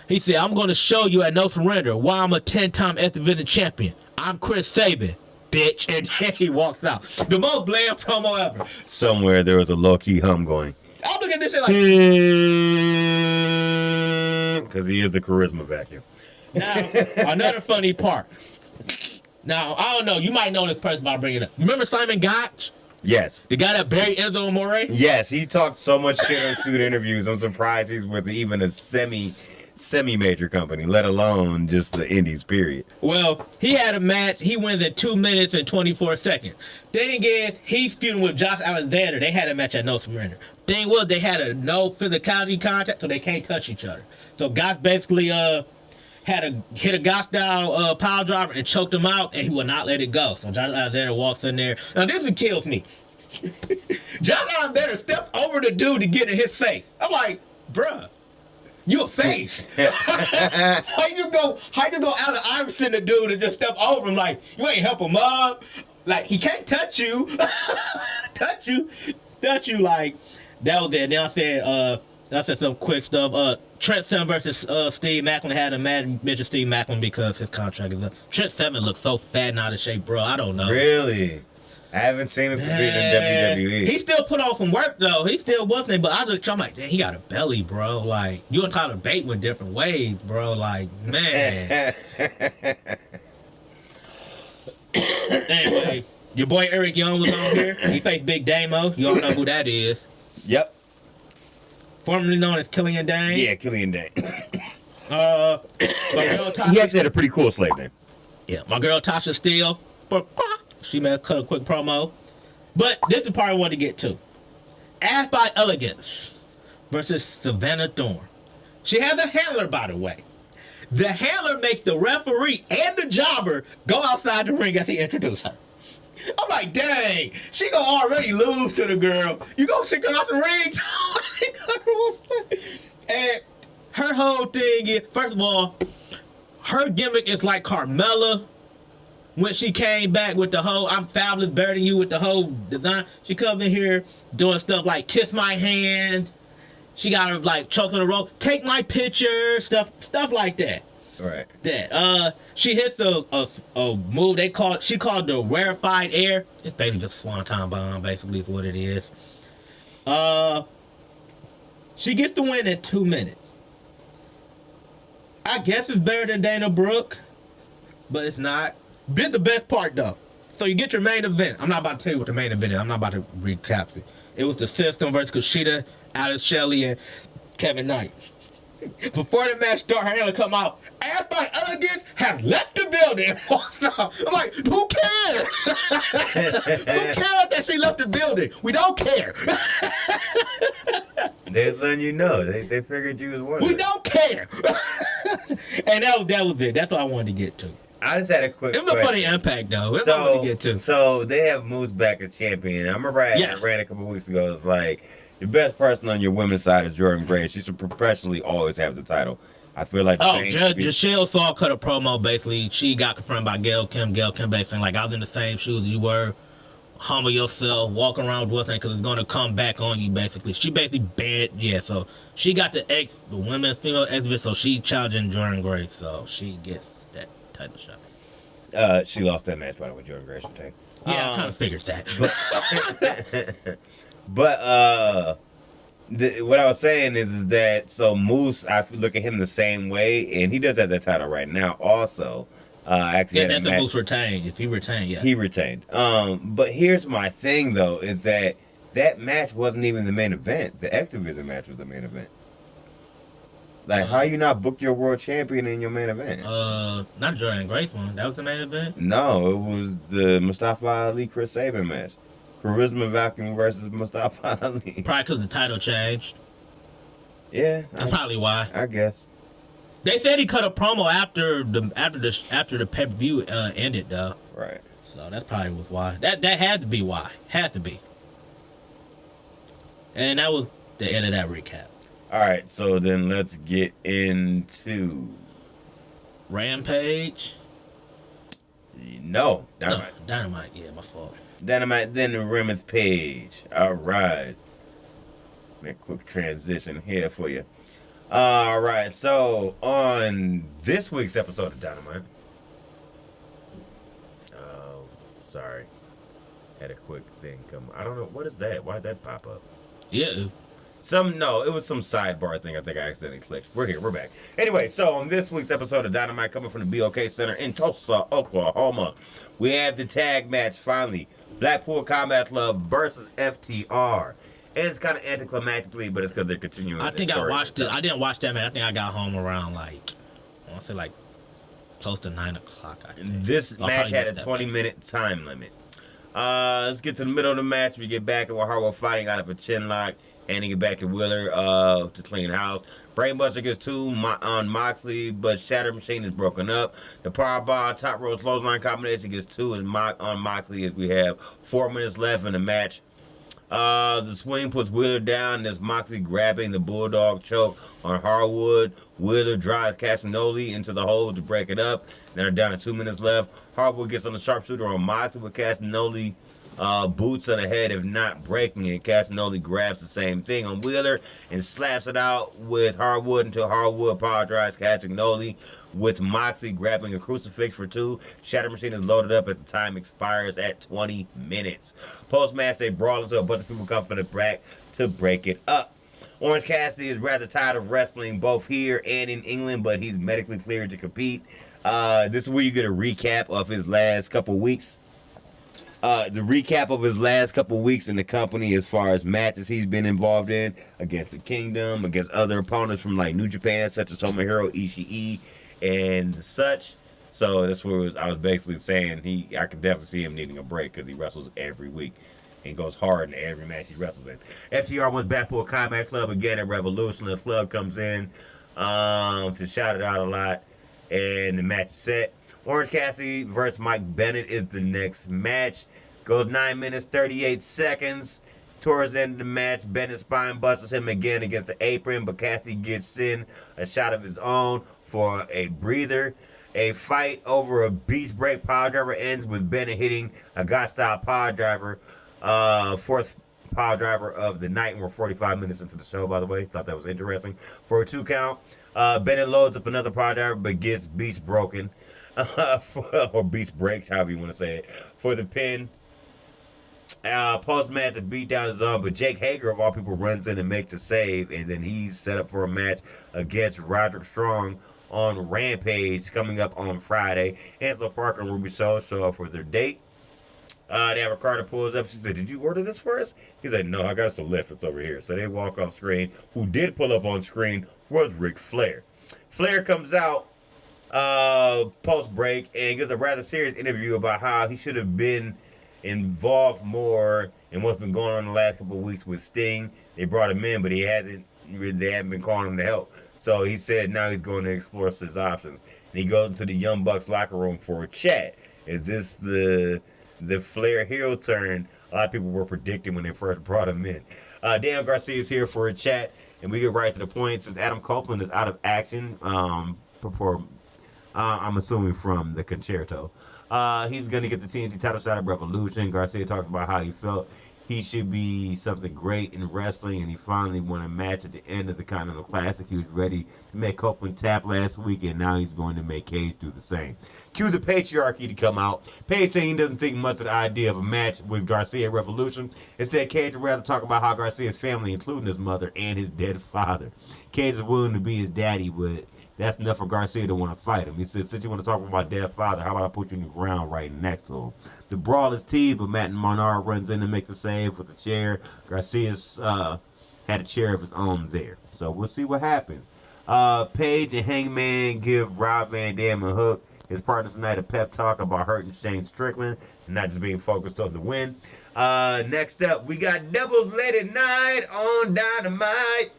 He said, I'm going to show you at No Surrender why I'm a 10-time X Division champion. I'm Chris Sabin, bitch. And then he walks out. The most bland promo ever. Somewhere there was a low-key hum going. I'm looking at this shit like... Because he is the charisma vacuum. Now, another funny part. Now, I don't know. You might know this person by bringing it up. Remember Simon Gotch? Yes. The guy that buried Enzo Amore? Yes, he talked so much shit on shoot interviews. I'm surprised he's with even a semi-major company, let alone just the indies, period. Well, he had a match. He wins in 2 minutes and 24 seconds. Thing is, he's feuding with Josh Alexander. They had a match at No Surrender. Thing was, they had a no physicality contact, so they can't touch each other. So Gotch basically hit a Gotch style pile driver and choked him out, and he would not let it go. So Josh Alexander walks in there. Now this one kills me. Josh Alexander steps over the dude to get in his face. I'm like, bruh, you a face. How you go out of Iverson the dude and just step over him like you ain't help him up? Like he can't touch you. touch you like that was it. Then I said some quick stuff. Trent Seven versus Steve Macklin had a mad mention Steve Macklin because his contract is up. Trent Seven looks so fat and out of shape, bro. I don't know. Really? I haven't seen him compete in WWE. He still put on some work though. He still wasn't, but I'm like, damn, he got a belly, bro. Like you entitled to bait with different ways, bro. Like man. Anyway, your boy Eric Young was on here. He faced Big Damo. You all know who that is. Yep. Formerly known as Killian Dane. Yeah, Killian Dane. My girl Tasha, He actually had a pretty cool slave name. yeah, my girl Tasha Steele. She may have cut a quick promo. But this is the part I wanted to get to. Ass by Elegance versus Savannah Thorne. She has a handler, by the way. The handler makes the referee and the jobber go outside the ring as he introduces her. I'm like, dang, she gonna already lose to the girl. You gonna stick her out the ring? And her whole thing is, first of all, her gimmick is like Carmella when she came back with the whole I'm fabulous, better than you with the whole design. She comes in here doing stuff like kiss my hand. She got her like choking the rope, take my picture, stuff like that. Right. That she hits a move she called the rarefied air. It's basically just a swanton bomb, basically is what it is. She gets the win in 2 minutes. I guess it's better than Dana Brooke, but it's not. This the best part though. So you get your main event. I'm not about to tell you what the main event is. I'm not about to recap it. It was the System versus Kushida, Alice Shelley, and Kevin Knight. Before the match started, her handler come out. Ass by Elegance have left the building. I'm like, who cares? Who cares that she left the building? We don't care. They're letting you know. They figured you was one of We them. don't care. And that was it. That's what I wanted to get to. I just had a quick It was a question. funny impact, though. That's what I wanted to get to. So they have Moose back as champion. I remember I ran a couple weeks ago. It's like the best person on your women's side is Jordan Grace. She should professionally always have the title. I feel like Michelle Saul cut a promo. Basically, she got confirmed by Gail Kim. Gail Kim basically like, I was in the same shoes as you were. Humble yourself. Walk around with it because it's going to come back on you. Basically, she basically banned. Yeah, so she got the women's female exhibit. So she challenging Jordan Grace. So she gets that title shot. She lost that match by the way. Jordan Grace retained. Yeah, I kind of figured that. But what I was saying is that so Moose, I look at him the same way, and he does have that title right now. Also, actually, yeah, that's a Moose retained. If he retained, yeah, he retained. But here's my thing though: is that match wasn't even the main event. The Activision match was the main event. Like, how you not book your world champion in your main event? Not Jordan Grace one. That was the main event. No, it was the Mustafa Ali Chris Sabin match. Charisma Vacuum versus Mustafa Ali. Probably because the title changed. Yeah, That's probably why. I guess. They said he cut a promo after the pay-per-view ended though. Right. So that's probably was why. That had to be why. Had to be. And that was the end of that recap. All right, so then let's get into Rampage. No, Dynamite. No, Dynamite. Yeah, my fault. Dynamite, then the Rampage. All right. Make a quick transition here for you. All right, so on this week's episode of Dynamite. Oh, sorry. Had a quick thing come. I don't know. What is that? Why did that pop up? Yeah. No, it was some sidebar thing. I think I accidentally clicked. We're here. We're back. Anyway, so on this week's episode of Dynamite, coming from the BOK Center in Tulsa, Oklahoma, we have the tag match finally. Blackpool Combat Club versus FTR. And it's kind of anticlimactically, but it's because they're continuing. I think I watched it. I didn't watch that match. I think I got home around I want to say close to 9 o'clock. I think. This match had a 20-minute time limit. Let's get to the middle of the match. We get back and we're Harwood fighting out of a chin lock, handing it back to Wheeler to clean house. Brainbuster gets 2 on Moxley, but Shatter Machine is broken up. The Powerbomb top rope clothesline combination gets 2 on Moxley as we have 4 minutes left in the match. The swing puts Wheeler down. There's Moxley grabbing the Bulldog choke on Harwood. Wheeler drives Castagnoli into the hole to break it up. Then they're down to 2 minutes left. Harwood gets on the sharpshooter on Moxley with Castagnoli. Boots on the head if not breaking it. Castagnoli grabs the same thing on Wheeler and slaps it out with Harwood until Harwood power drives Castagnoli with Moxley grabbing a crucifix for 2. Shatter Machine is loaded up as the time expires at 20 minutes. Post-match, they brawl until a bunch of people come from the back to break it up. Orange Cassidy is rather tired of wrestling both here and in England, but he's medically cleared to compete. This is where you get a recap of his last couple weeks. The recap of his last couple weeks in the company as far as matches he's been involved in against the Kingdom, against other opponents from New Japan, such as Tomohiro Ishii and such. So that's where I was basically saying I could definitely see him needing a break because he wrestles every week and goes hard in every match he wrestles in. FTR wins Blackpool Combat Club again at Revolution. The club comes in to shout it out a lot, and the match is set. Orange Cassidy versus Mike Bennett is the next match. Goes 9 minutes, 38 seconds. Towards the end of the match, Bennett spine busts him again against the apron, but Cassidy gets in a shot of his own for a breather. A fight over a beach break power driver ends with Bennett hitting a God-style power driver. Fourth power driver of the night, and we're 45 minutes into the show, by the way. Thought that was interesting. For a 2 count, Bennett loads up another power driver, but gets beach broken. Or beach breaks, however you want to say it, for the pin. Post-match, the beatdown is on, but Jake Hager, of all people, runs in and makes the save, and then he's set up for a match against Roderick Strong on Rampage coming up on Friday. Angelo Parker and Ruby Soho show up for their date. Then Ricardo pulls up. She said, "Did you order this for us?" He's like, "No, I got us a lift. It's over here." So they walk off screen. Who did pull up on screen was Ric Flair. Flair comes out post-break and gives a rather serious interview about how he should have been involved more in what's been going on the last couple of weeks with Sting. They brought him in, but they haven't been calling him to help. So he said now he's going to explore his options. And he goes into the Young Bucks locker room for a chat. Is this the Flair heel turn a lot of people were predicting when they first brought him in? Dan Garcia is here for a chat, and we get right to the point. Since Adam Copeland is out of action before I'm assuming from the Concerto. He's going to get the TNT title shot at Revolution. Garcia talks about how he felt he should be something great in wrestling, and he finally won a match at the end of the Continental Classic. He was ready to make Copeland tap last week, and now he's going to make Cage do the same. Cue the patriarchy to come out. Page saying he doesn't think much of the idea of a match with Garcia at Revolution. Instead, Cage would rather talk about how Garcia's family, including his mother and his dead father. Cage is willing to be his daddy, but that's enough for Garcia to want to fight him. He says, "Since you want to talk about my dead father, how about I put you in the ground right next to him?" The brawl is teased, but Matt and Monard runs in to make the save with the chair. Garcia's had a chair of his own there. So we'll see what happens. Page and Hangman give Rob Van Dam and Hook, his partners tonight, a pep talk about hurting Shane Strickland and not just being focused on the win. Next up, we got Devil's Late at Night on Dynamite.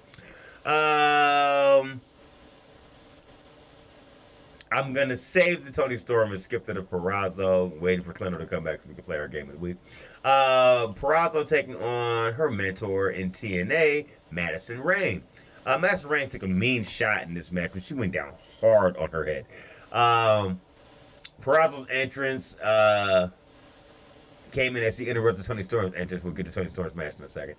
I'm going to save the Tony Storm and skip to the Purrazzo, waiting for Clento to come back so we can play our game of the week. Purrazzo taking on her mentor in TNA, Madison Rayne. Madison Rayne took a mean shot in this match, but she went down hard on her head. Peraza's entrance came in as he interrupted Tony Storm's entrance. We'll get to Tony Storm's match in a second.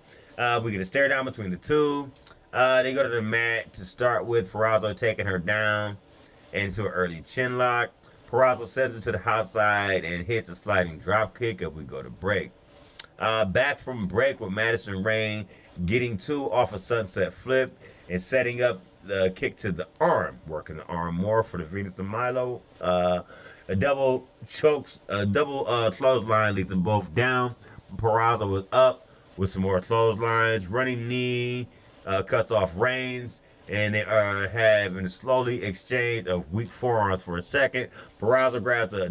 We get a stare down between the two. They go to the mat to start with Peraza taking her down into an early chin lock. Peraza sends her to the outside and hits a sliding drop kick, and we go to break. Back from break with Madison Rain getting two off a sunset flip and setting up the kick to the arm, working the arm more for the Venus de Milo. A double clothesline leads them both down. Peraza was up with some more clotheslines. Running knee cuts off Reigns, and they are having a slowly exchange of weak forearms for a second. Peraza grabs a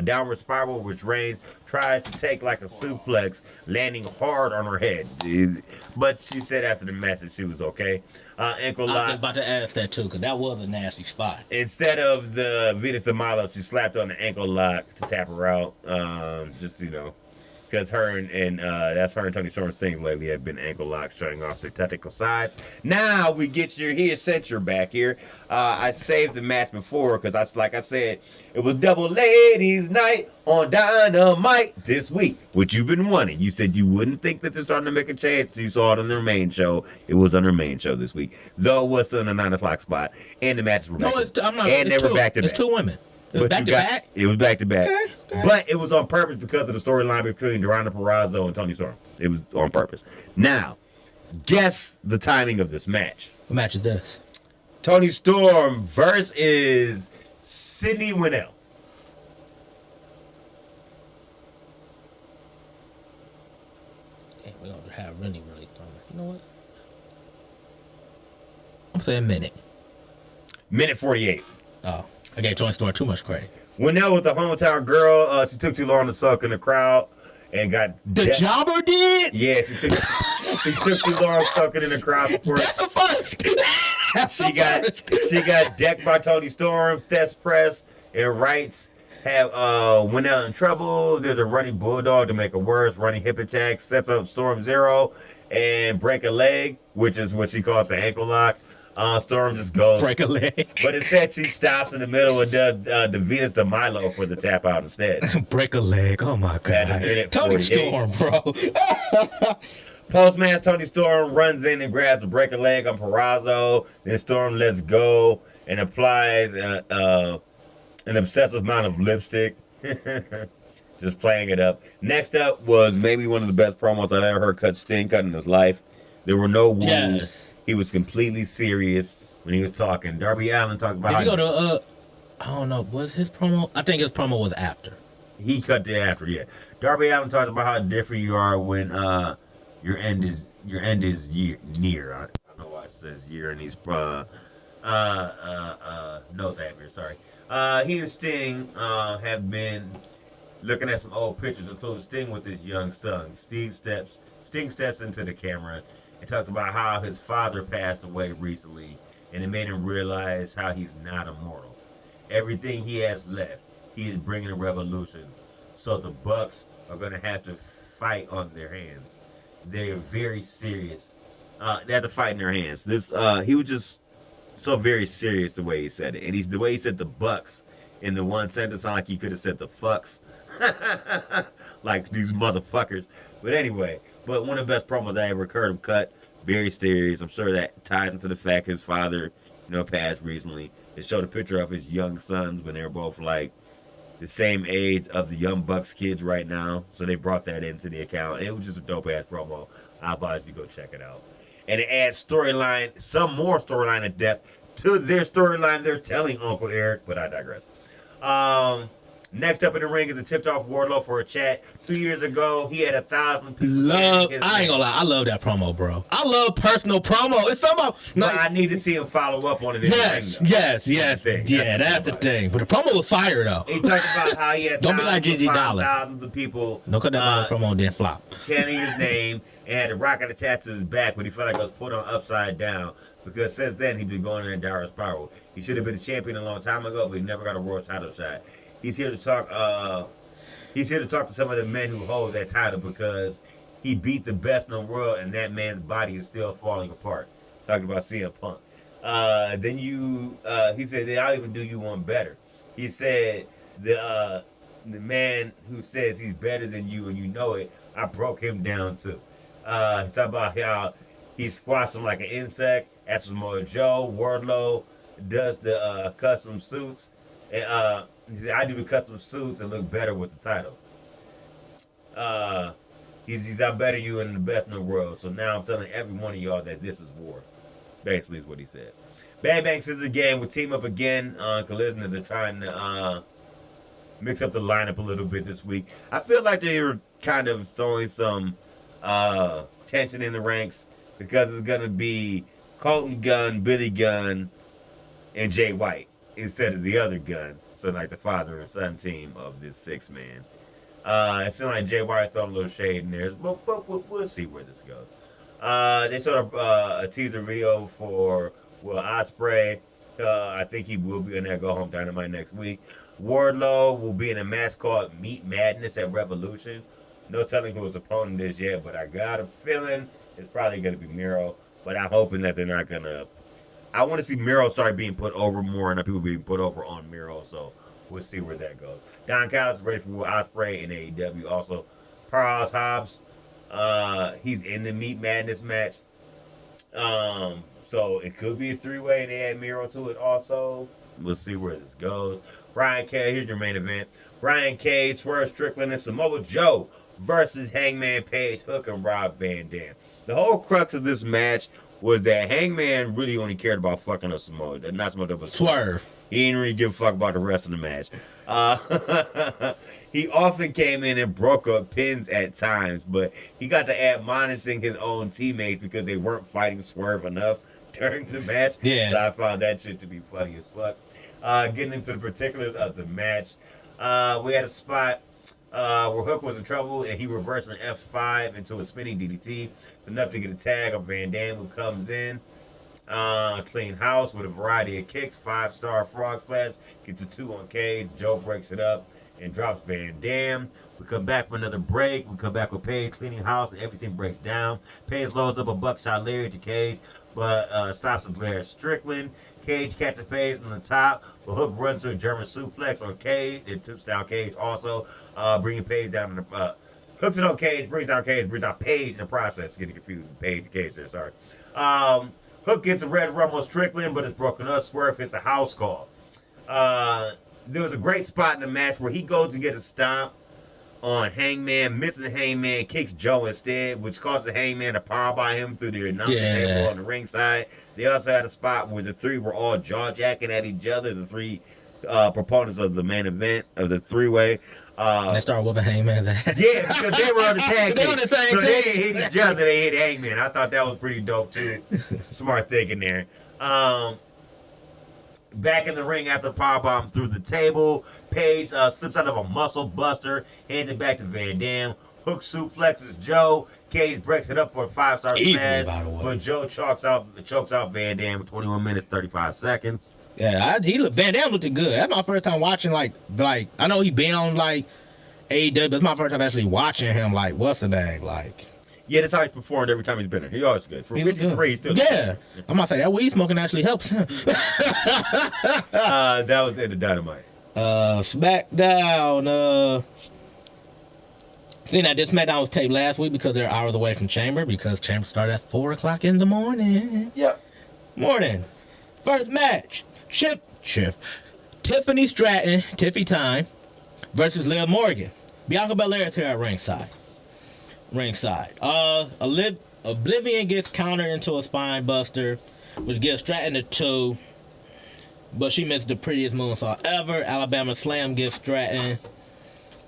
downward spiral, which Reigns tries to take like a suplex, landing hard on her head. But she said after the match that she was okay. Ankle lock. I was about to ask that too, because that was a nasty spot. Instead of the Venus de Milo, she slapped on the ankle lock to tap her out. Because her and that's her and Tony Storm's things lately have been ankle locks, showing off their technical sides. Now we get your censure back here. I saved the match before because like I said, it was double ladies night on Dynamite this week, which you've been wanting. You said you wouldn't think that they're starting to make a change. You saw it on their main show. It was on their main show this week, though it was still in the 9 o'clock spot, and the matches were back. I'm not. And they were back to back. It's two women. It was back to back. It was back to back. Okay. But it was on purpose because of the storyline between Deonna Purrazzo and Tony Storm. It was on purpose. Now, guess the timing of this match. What match is this? Tony Storm versus Sydney Winnell. Okay, we're going to have really fun. You know what? I'm saying a minute. Minute 48. Oh, I gave Tony Storm too much credit. Winnell was the hometown girl. She took too long to suck in the crowd and got The jobber did? Yeah, she took too long sucking in the crowd before That's a first. she got decked by Tony Storm. Thesz press and rights have Winnell in trouble. There's a running bulldog to make it worse. Running hip attack sets up Storm Zero and break a leg, which is what she calls the ankle lock. Storm just goes. Break a leg. But instead, she stops in the middle and does the Venus de Milo for the tap out instead. Break a leg. Oh, my God. At a minute Tony 48. Storm, bro. Post-match, Tony Storm runs in and grabs a break a leg on Purrazzo. Then Storm lets go and applies an obsessive amount of lipstick. Just playing it up. Next up was maybe one of the best promos I've ever heard cut Sting cut in his life. There were no woos. Yes. He was completely serious when he was talking. Darby Allin talked about Did you go to, I don't know, was his promo? I think his promo was after. He cut the after, yeah. Darby Allin talked about how different you are when your end is near. I don't know why it says year in these notes I have here, sorry. He and Sting have been looking at some old pictures, including Sting with his young son. Sting steps into the camera and talks about how his father passed away recently, and it made him realize how he's not immortal. Everything he has left, he is bringing a revolution. So the Bucks are going to have to fight on their hands. They're very serious. They have to fight in their hands. He was just so very serious the way he said it, and the way he said the Bucks in the one sentence, sounded like he could have said the fucks, like these motherfuckers. But anyway. But one of the best promos I ever heard him cut. Very serious. I'm sure that ties into the fact his father, passed recently. They showed a picture of his young sons when they were both like the same age of the Young Bucks kids right now. So they brought that into the account. It was just a dope ass promo. I advise you go check it out. And it adds some more storyline of depth to their storyline they're telling Uncle Eric. But I digress. Next up in the ring is a tipped-off Wardlow for a chat. 2 years ago, he had 1,000 people. I ain't gonna lie, I love that promo, bro. I love personal promo. It's somehow. But I need to see him follow up on it. Yes. That's the thing. But the promo was fire, though. He talked about how he had Don't be like Gigi Dollar. thousands of people. No, because that promo didn't flop. Chanting his name and had a rocket attached to his back, but he felt like it was put on upside down because since then he's been going in a downward spiral. He should have been a champion a long time ago, but he never got a world title shot. He's here to talk. He's here to talk to some of the men who hold that title because he beat the best in the world, and that man's body is still falling apart. Talking about CM Punk. Then he said, then I'll even do you one better. He said, the man who says he's better than you and you know it, I broke him down too. He's talking about how he squashed him like an insect. That's Samoa Joe. Wardlow does the custom suits. And he said, I do the custom suits and look better with the title. He's I better you and the best in the world. So now I'm telling every one of y'all that this is war. Basically is what he said. Bang Bang Scissors again will team up again on Collision. They're trying to mix up the lineup a little bit this week. I feel like they were kind of throwing some tension in the ranks because it's going to be Colton Gunn, Billy Gunn, and Jay White instead of the other Gunn. So like the father and son team of this 6-man. It seemed like Jay White throw a little shade in there, but we'll see where this goes. They showed a teaser video for Will Ospreay. I think he will be in that Go Home Dynamite next week. Wardlow will be in a match called Meat Madness at Revolution. No telling who his opponent is yet, but I got a feeling it's probably going to be Miro. But I'm hoping that they're not going to... I want to see Miro start being put over more and people being put over on Miro, so we'll see where that goes. Don Callis is ready for Will Ospreay in AEW. Also, Powerhouse Hobbs, he's in the Meat Madness match. So it could be a 3-way and they add Miro to it also. We'll see where this goes. Brian Cage, here's your main event. Brian Cage, Swerve Strickland, and Samoa Joe versus Hangman Page, Hook, and Rob Van Dam. The whole crux of this match was that Hangman really only cared about fucking up Samoa. Not Samoa, but Swerve. He didn't really give a fuck about the rest of the match. He often came in and broke up pins at times, but he got to admonishing his own teammates because they weren't fighting Swerve enough during the match. Yeah. So I found that shit to be funny as fuck. Getting into the particulars of the match, we had a spot where Hook was in trouble and he reversed an F5 into a spinning DDT. It's enough to get a tag of Van Dam, who comes in. Clean house with a variety of kicks. 5-star frog splash. Gets a 2 on Cage. Joe breaks it up and drops Van Dam. We come back from another break. We come back with Paige cleaning house and everything breaks down. Paige loads up a buckshot lariat to Cage, but stops the glare Strickland. Cage catches Paige on the top, but Hook runs to a German suplex on Cage. It tips down Cage also, bringing Paige down in the... hooks it on Cage, brings down Paige in the process. Getting confused with Paige and Cage there, sorry. Hook gets a red rum on Strickland, but it's broken up. Swerve hits the house call. There was a great spot in the match where he goes to get a stomp on Hangman, misses Hangman, kicks Joe instead, which causes Hangman to powerbomb him through the announcer table on the ringside. They also had a spot where the three were all jaw-jacking at each other, the three proponents of the main event, of the 3-way. They started whooping Hangman's ass. Yeah, because they were on the tag They team. were on the tag so team. they didn't hit each other, they hit Hangman. I thought that was pretty dope, too. Smart thinking there. Back in the ring after powerbomb through the table. Paige slips out of a muscle buster, hands it back to Van Dam. Hook suplexes Joe. Cage breaks it up for a 5-star smash, but Joe chokes out Van Dam with 21 minutes, 35 seconds. Yeah, Van Dam looked good. That's my first time watching, like I know he been on, like, AEW, but it's my first time actually watching him, like, what's the name, like... Yeah, that's how he's performed every time he's been there. He always good. For 53, he's still good. I'm gonna say that weed smoking actually helps him. That was the end of Dynamite. SmackDown. Seeing that this SmackDown was taped last week because they're hours away from Chamber, because Chamber started at 4 o'clock in the morning. Yep. Morning. First match. Tiffany Stratton, Tiffy Time, versus Liv Morgan. Bianca Belair is here at ringside. Oblivion gets countered into a spine buster, which gives Stratton a 2, but she missed the prettiest moonsault ever. Alabama Slam gives Stratton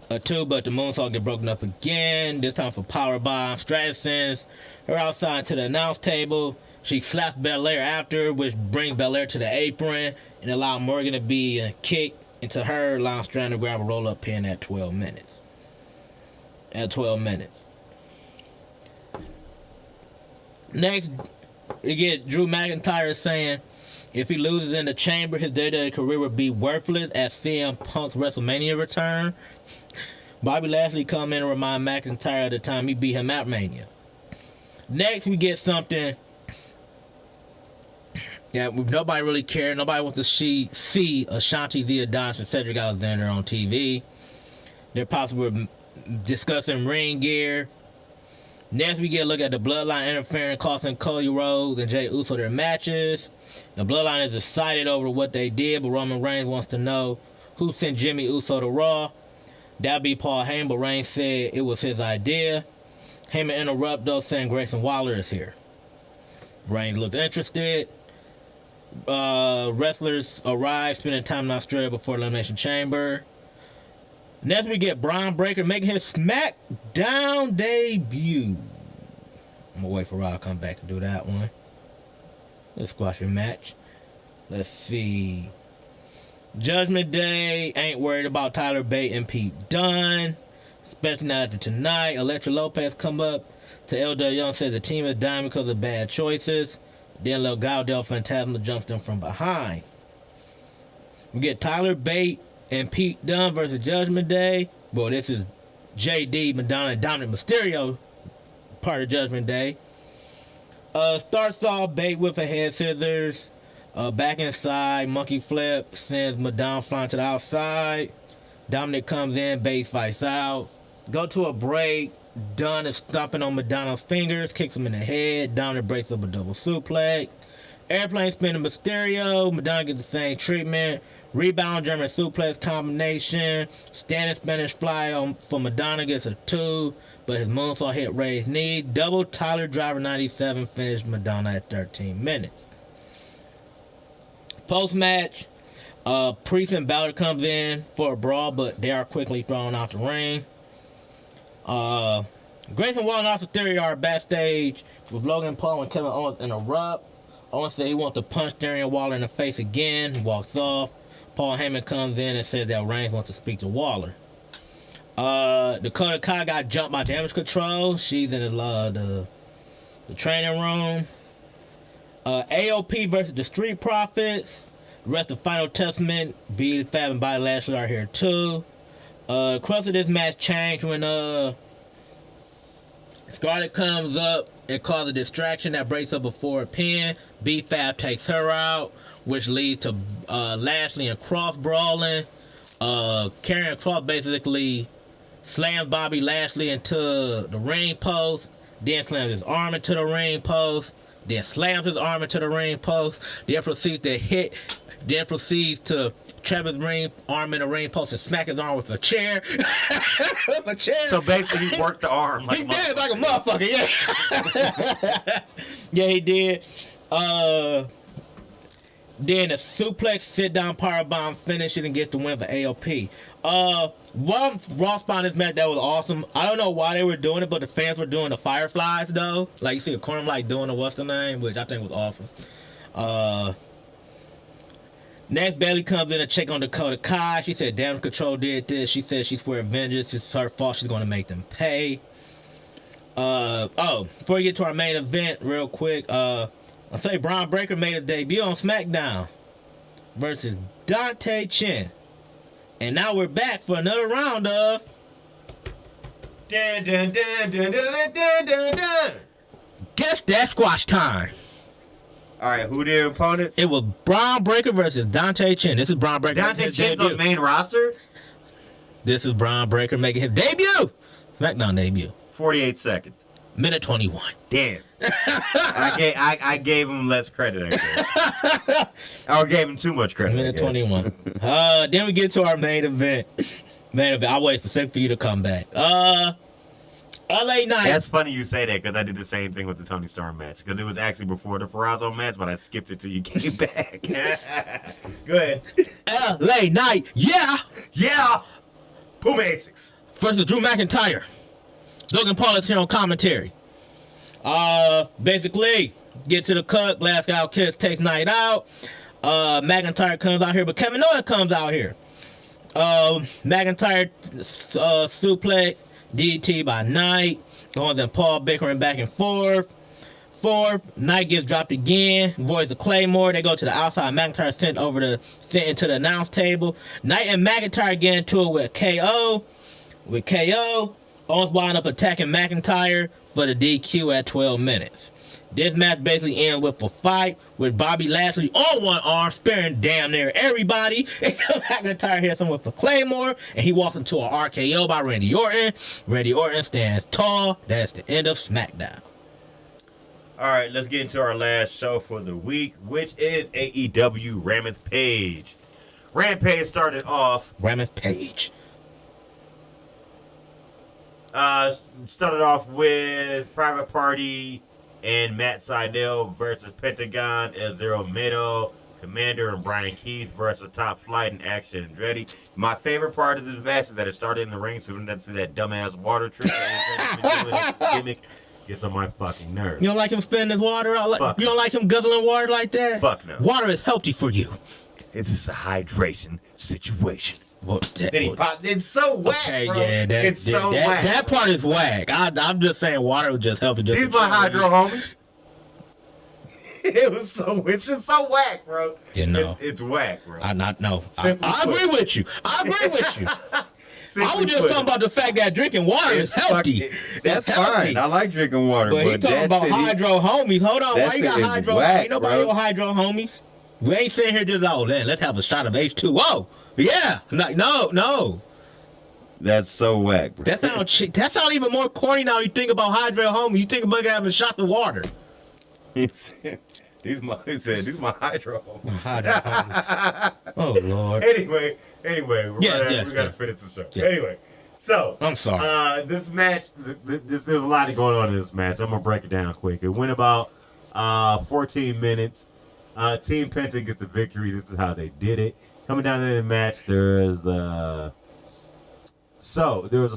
a 2, but the moonsault get broken up again, this time for powerbomb. Stratton sends her outside to the announce table. She slaps Belair after, which brings Belair to the apron and allow Morgan to be a kick into her, allowing Stratton to grab a roll-up pin at 12 minutes. Next, we get Drew McIntyre saying if he loses in the Chamber, his WWE career would be worthless at CM Punk's WrestleMania return. Bobby Lashley come in and remind McIntyre of the time he beat him at Mania. Next, we get something Yeah, nobody really cared. Nobody wants to see Ashanti, the Adonis, and Cedric Alexander on TV. They're possibly discussing ring gear. Next, we get a look at the Bloodline interfering, costing Cody Rhodes and Jey Uso their matches. The Bloodline is excited over what they did, but Roman Reigns wants to know who sent Jimmy Uso to Raw. That'd be Paul Heyman, but Reigns said it was his idea. Heyman interrupted, though, saying Grayson Waller is here. Reigns looked interested. Wrestlers arrive, spending time in Australia before Elimination Chamber. Next, we get Braun Breaker making his SmackDown debut. I'm gonna wait for Raw to come back to do that one. Let's squash your match. Let's see. Judgment Day ain't worried about Tyler Bate and Pete Dunne, especially not after tonight. Elektra Lopez come up to LW Young, says the team is dying because of bad choices. Then Legado del Fantasma jumps them from behind. We get Tyler Bate and Pete Dunne versus Judgment Day. Well, this is JD, Madonna, and Dominic Mysterio, part of Judgment Day. Starts off Bate with a head scissors. Back inside, monkey flip, sends Madonna flying to the outside. Dominic comes in, Bate fights out. Go to a break. Dunne is stomping on Madonna's fingers, kicks him in the head. Dominic breaks up a double suplex. Airplane spin to Mysterio. Madonna gets the same treatment. Rebound German suplex combination. Standing Spanish fly on for Madonna gets a 2, but his moonsault hit Ray's knee. Double Tyler Driver 97 finished Madonna at 13 minutes. Post-match, Priest and Balor comes in for a brawl, but they are quickly thrown out the ring. Grayson Waller and Austin Theory are backstage with Logan Paul and Kevin Owens interrupt. Owens says he wants to punch Theory and Waller in the face again. He walks off. Paul Heyman comes in and says that Reigns wants to speak to Waller. Dakota Kai got jumped by Damage Control. She's in the training room. AOP versus the Street Profits. The rest of Final Testament, B, Fab, and Bobby Lashley are here too. The crux of this match changed when Scarlett comes up and causes a distraction that breaks up a forward pin. B-Fab takes her out, which leads to Lashley and Cross brawling. Karrion Kross basically slams Bobby Lashley into the ring post, then slams his arm into the ring post, then slams his arm into the ring post, then proceeds to trap his arm in the ring post and smack his arm with a chair. With a chair. So basically, he worked the arm like he did like a motherfucker. Yeah, yeah, he did. Then a suplex, sit down, powerbomb finishes and gets the win for AOP. One Raw spot in this match that was awesome. I don't know why they were doing it, but the fans were doing the Fireflies though. Like you see a corner like doing the what's the name, which I think was awesome. Next, Bayley comes in to check on Dakota Kai. She said Damage Control did this. She said she's for vengeance. It's her fault. She's going to make them pay. Before we get to our main event, real quick, I'll say Braun Breaker made his debut on SmackDown versus Dante Chen. And now we're back for another round of... Dun, dun, dun, dun, dun, dun, dun, dun. Guess that squash time. All right, who their opponents? It was Braun Breaker versus Dante Chen. This is Braun Breaker. Dante Chen's on the main roster? This is Braun Breaker making his debut. SmackDown debut. 48 seconds. Minute 21. Damn. I gave him less credit, I guess. I gave him too much credit. Minute 21. Then we get to our main event. I'll wait specific for you to come back. LA Knight. That's funny you say that because I did the same thing with the Tony Storm match because it was actually before the Purrazzo match, but I skipped it till you came back. Go ahead. LA Knight. Yeah. Yeah. Puma Asics. Versus Drew McIntyre. Logan Paul is here on commentary. Basically, get to the cut. Glasgow Kiss takes Knight out. McIntyre comes out here, but Kevin Owens comes out here. McIntyre suplex, DDT by Knight. Owens and Paul bickering back and forth. Knight gets dropped again. Avoids the Claymore. They go to the outside. McIntyre sent into the announce table. Knight and McIntyre get into it with KO. Owens wind up attacking McIntyre for the DQ at 12 minutes. This match basically ended with a fight with Bobby Lashley on one arm, sparing damn near everybody. Except McIntyre hits him with a Claymore, and he walks into an RKO by Randy Orton. Randy Orton stands tall. That's the end of SmackDown. All right, let's get into our last show for the week, which is AEW Rampage. Rampage started off Rampage. Started off with Private Party and Matt Sydal versus Pentagon, El Zero Miedo, Commander, and Brian Keith versus Top Flight and Action Andretti. My favorite part of this match is that it started in the ring, so we didn't see that dumbass water trick that Andretti's been doing. His gimmick gets on my fucking nerves. You don't like him spinning his water out? Fuck You don't like him guzzling water like that? Fuck no. Water is healthy for you. It's a hydration situation. Well, Then he popped. It's so whack, okay, bro. yeah, It's so whack. That part is whack. I'm just saying water was just healthy. These my hydro homies. It's just so whack, bro. You know. It's whack, bro. I Simply agree put. with you. I agree with you. Simply I was just put, talking about the fact that drinking water is healthy. That's healthy. fine. I like drinking water, But he talking about hydro homies. Hold on, that why you got shit is hydro? whack, Ain't nobody bro. on hydro homies. We ain't sitting here just let's have a shot of H2O. Yeah, no. That's so whack, bro. That sound even more corny now. You think about hydro homies. You think about having shots of water. He said, these my hydro homies. Hydro homies. Oh Lord. Anyway, we gotta finish the show. Yeah. Anyway, so I'm sorry. This match, there's a lot going on in this match. I'm gonna break it down quick. It went about 14 minutes. Team Penta gets the victory. This is how they did it. Coming down to the match, there was a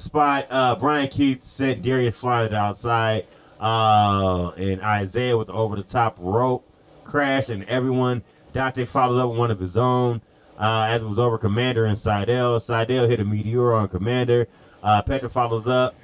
spot. Brian Keith sent Darius flying to the outside, and Isaiah with the over the top rope crash, and everyone. Dante followed up with one of his own. As it was over, Commander and Sydal. Sydal hit a meteor on Commander. Penta follows up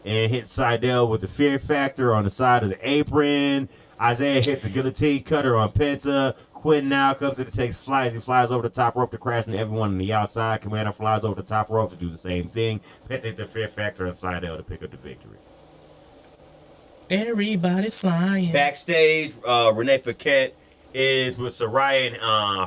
and hits Sydal with the Fear Factor on the side of the apron. Isaiah hits a guillotine cutter on Penta. Quinn now comes in and takes flies. He flies over the top rope to crash into everyone on the outside. Commander flies over the top rope to do the same thing. Penta hits the Fear Factor on Sydal to pick up the victory. Everybody flying. Backstage, Renee Paquette is with Saraya and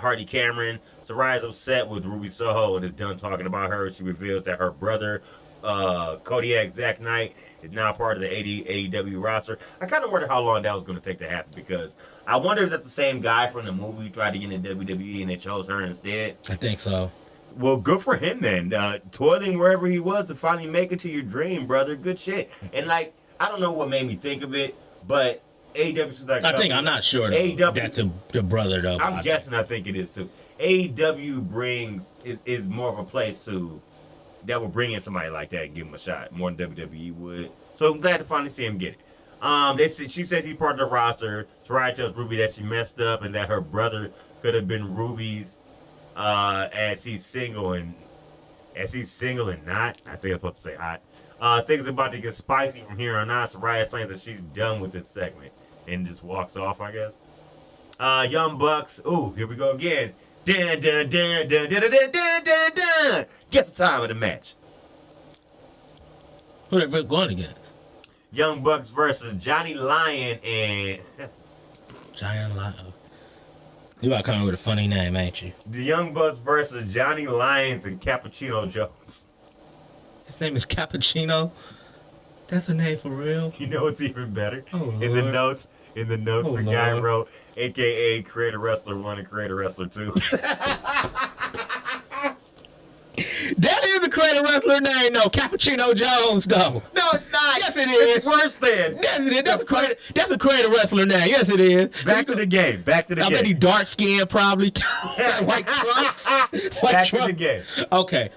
Hardy Cameron. Saraya's upset with Ruby Soho and is done talking about her. She reveals that her brother, Kodiak Zack Knight, is now part of the AEW roster. I kind of wonder how long that was going to take to happen, because I wonder if that's the same guy from the movie who tried to get into WWE and they chose her instead. I think so. Well, good for him then. Toiling wherever he was to finally make it to your dream, brother. Good shit. And I don't know what made me think of it, but AEW is like... I'm not sure though, that's the brother though. I'm guessing I think it is too. AEW is more of a place that will bring in somebody like that and give him a shot more than WWE would. So I'm glad to finally see him get it. She says he's part of the roster. Saraya tells Ruby that she messed up and that her brother could have been Ruby's as he's single and not. I think I'm supposed to say hot. Things are about to get spicy from here on out. Saraya claims that she's done with this segment and just walks off, I guess. Young Bucks. Ooh, here we go again. Dun, dun, dun, dun, dun, dun, dun, dun, dun, dun. Guess the time of the match. Who they going against? Young Bucks versus Johnny Lyon and... Giant Lion. You about to come up with a funny name, ain't you? The Young Bucks versus Johnny Lyons and Cappuccino Jones. His name is Cappuccino. That's a name for real. You know what's even better? Oh, Lord. In the notes, Oh, the guy Lord. wrote, AKA Creator Wrestler 1 and Creator Wrestler 2. That is the Creator Wrestler name, though. Cappuccino Jones, though. No, it's not. Yes, it is. It's worse than. Yes, it is. That's a Creator Wrestler name. Yes, it is. Back to the game. I bet he dark skinned, probably. White trunks. Back to the game. Okay.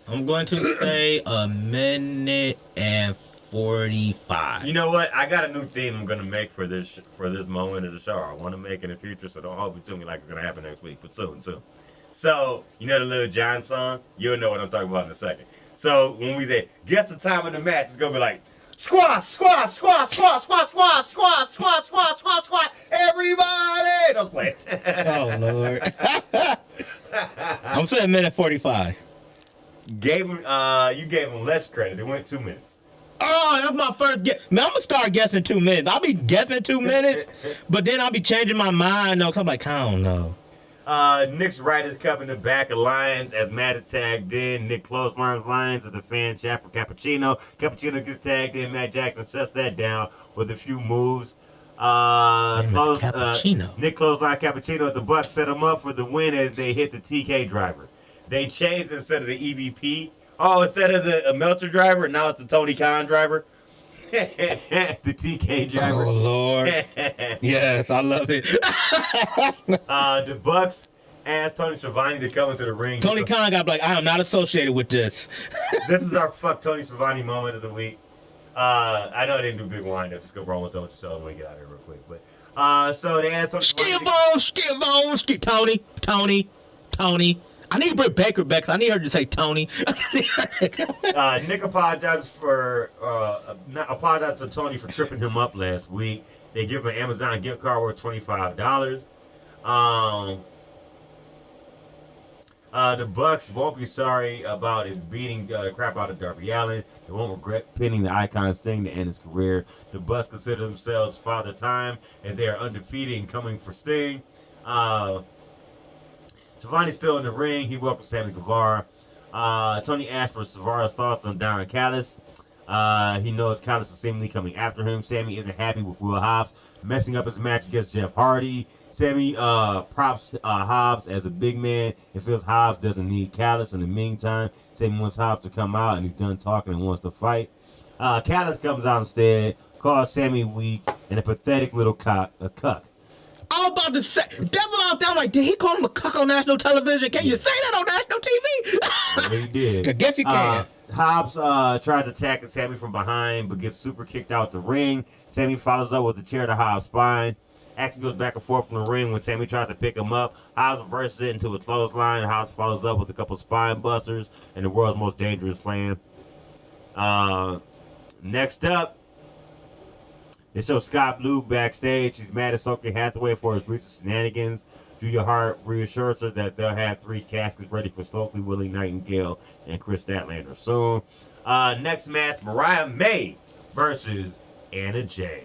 I'm going to say 1:45 minutes. You know what? I got a new theme I'm gonna make for this moment of the show. I want to make in the future, so don't hold me to me like it's gonna happen next week, but soon. So you know the Lil Jon song? You'll know what I'm talking about in a second. So when we say guess the time of the match, it's gonna be like squash, squash, squash, squash, squash, squash, squash, squash, squash, squash, squash. Everybody, don't play. Oh Lord. I'm saying 1:45 minutes. You gave him less credit. It went 2 minutes. Oh, that's my first guess. Man, I'm gonna start guessing 2 minutes. I'll be guessing 2 minutes, but then I'll be changing my mind. No, cause I'm like, I don't know. Nick's Riders Cup in the back of Lions as Matt is tagged in. Nick clotheslines Lions as the fan chat for Cappuccino. Cappuccino gets tagged in. Matt Jackson shuts that down with a few moves. Nick clothesline Cappuccino at the Bucks set him up for the win as they hit the TK driver. They changed instead of the EVP. Oh, instead of the Meltzer driver, now it's the Tony Khan driver. The TK driver. Oh Lord. Yes, I love it. The Bucks asked Tony Schiavone to come into the ring. Tony Khan got like, I am not associated with this. This is our fuck Tony Schiavone moment of the week. I know I didn't do a big wind up. Just go roll with the show and we get out of here real quick. But so they asked Tony Schiavone. Tony. I need to bring Baker back. I need her to say Tony. Nick apologized to Tony for tripping him up last week. They give him an Amazon gift card worth $25. The Bucks won't be sorry about his beating the crap out of Darby Allin. They won't regret pinning the Icon Sting to end his career. The Bucks consider themselves Father Time, and they are undefeated and coming for Sting. Schiavone's still in the ring. He welcomes Sammy Guevara. Tony asked for Guevara's thoughts on Don Callis. He knows Callis is seemingly coming after him. Sammy isn't happy with Will Hobbs messing up his match against Jeff Hardy. Sammy props Hobbs as a big man and feels Hobbs doesn't need Callis. In the meantime, Sammy wants Hobbs to come out and he's done talking and wants to fight. Callis comes out instead, calls Sammy weak and a pathetic little cuck. I was about to say, that's what I was like, did he call him a cuck on national television? Can you say that on national TV? Yeah, he did. I guess he can. Hobbs tries attacking Sammy from behind, but gets super kicked out the ring. Sammy follows up with a chair to Hobbs' spine. Action goes back and forth from the ring when Sammy tries to pick him up. Hobbs reverses it into a clothesline. Hobbs follows up with a couple spine busters and the world's most dangerous slam. Next up, they show Scott Blue backstage. She's mad at Stokely Hathaway for his recent shenanigans. Julia Hart reassures her that they'll have 3 caskets ready for Stokely, Willie Nightingale, and Chris Statlander soon. Next match, Mariah May versus Anna Jay.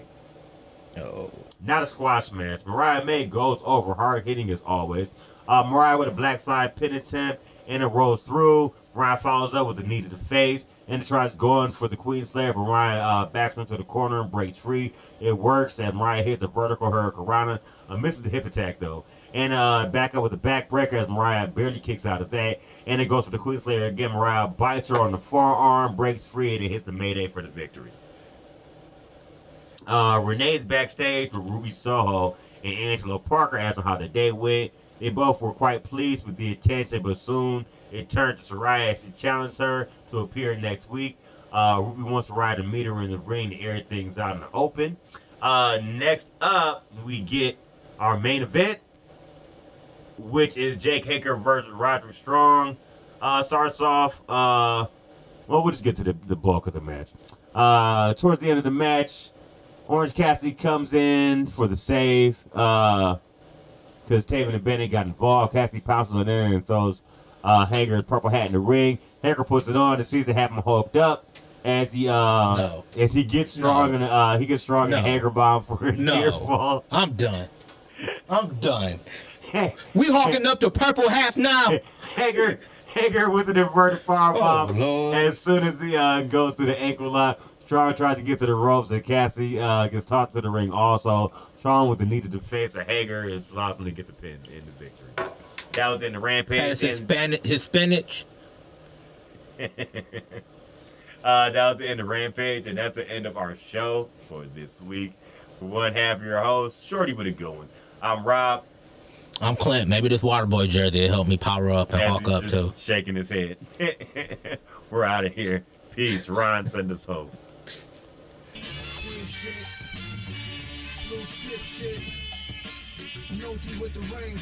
Oh. Not a squash match. Mariah May goes over, hard hitting as always. Mariah with a black slide pin attempt. Anna rolls through. Mariah follows up with a knee to the face. Anna tries going for the Queen Slayer, but Mariah backs into the corner and breaks free. It works as Mariah hits a vertical hurricanrana. Misses the hip attack though. And back up with a backbreaker as Mariah barely kicks out of that. And it goes for the Queen Slayer again. Mariah bites her on the forearm, breaks free, and it hits the Mayday for the victory. Renee's backstage with Ruby Soho and Angelo Parker asking how the day went. They both were quite pleased with the attention, but soon it turned to Saraya as she challenged her to appear next week. Ruby wants Saraya to meet her in the ring to air things out in the open. Next up, we get our main event, which is Jake Hager versus Roderick Strong. Starts off, we'll just get to the bulk of the match. Towards the end of the match, Orange Cassidy comes in for the save because Taven and Bennett got involved. Cassidy pounces on there and throws Hager's purple hat in the ring. Hager puts it on and sees the have him hoped up as he gets strong and a Hager bomb for a near fall. I'm done. We hawking up the purple hat now. Hager with an inverted firebomb. As soon as he goes to the ankle lock. Strong tries to get to the ropes and Cassidy gets tossed to the ring also. Strong with the knee to the face of Hager allows him to get the pin in the victory. That was in the Rampage. That is his spinach. That was the end of Rampage, and that's the end of our show for this week. For one half of your host, Shorty with a good one. I'm Rob. I'm Clint. Maybe this Waterboy jersey will help me power up and hawk up too. Shaking his head. We're out of here. Peace. Ron, send us home. Shit, blue chip shit, Noty with the ring.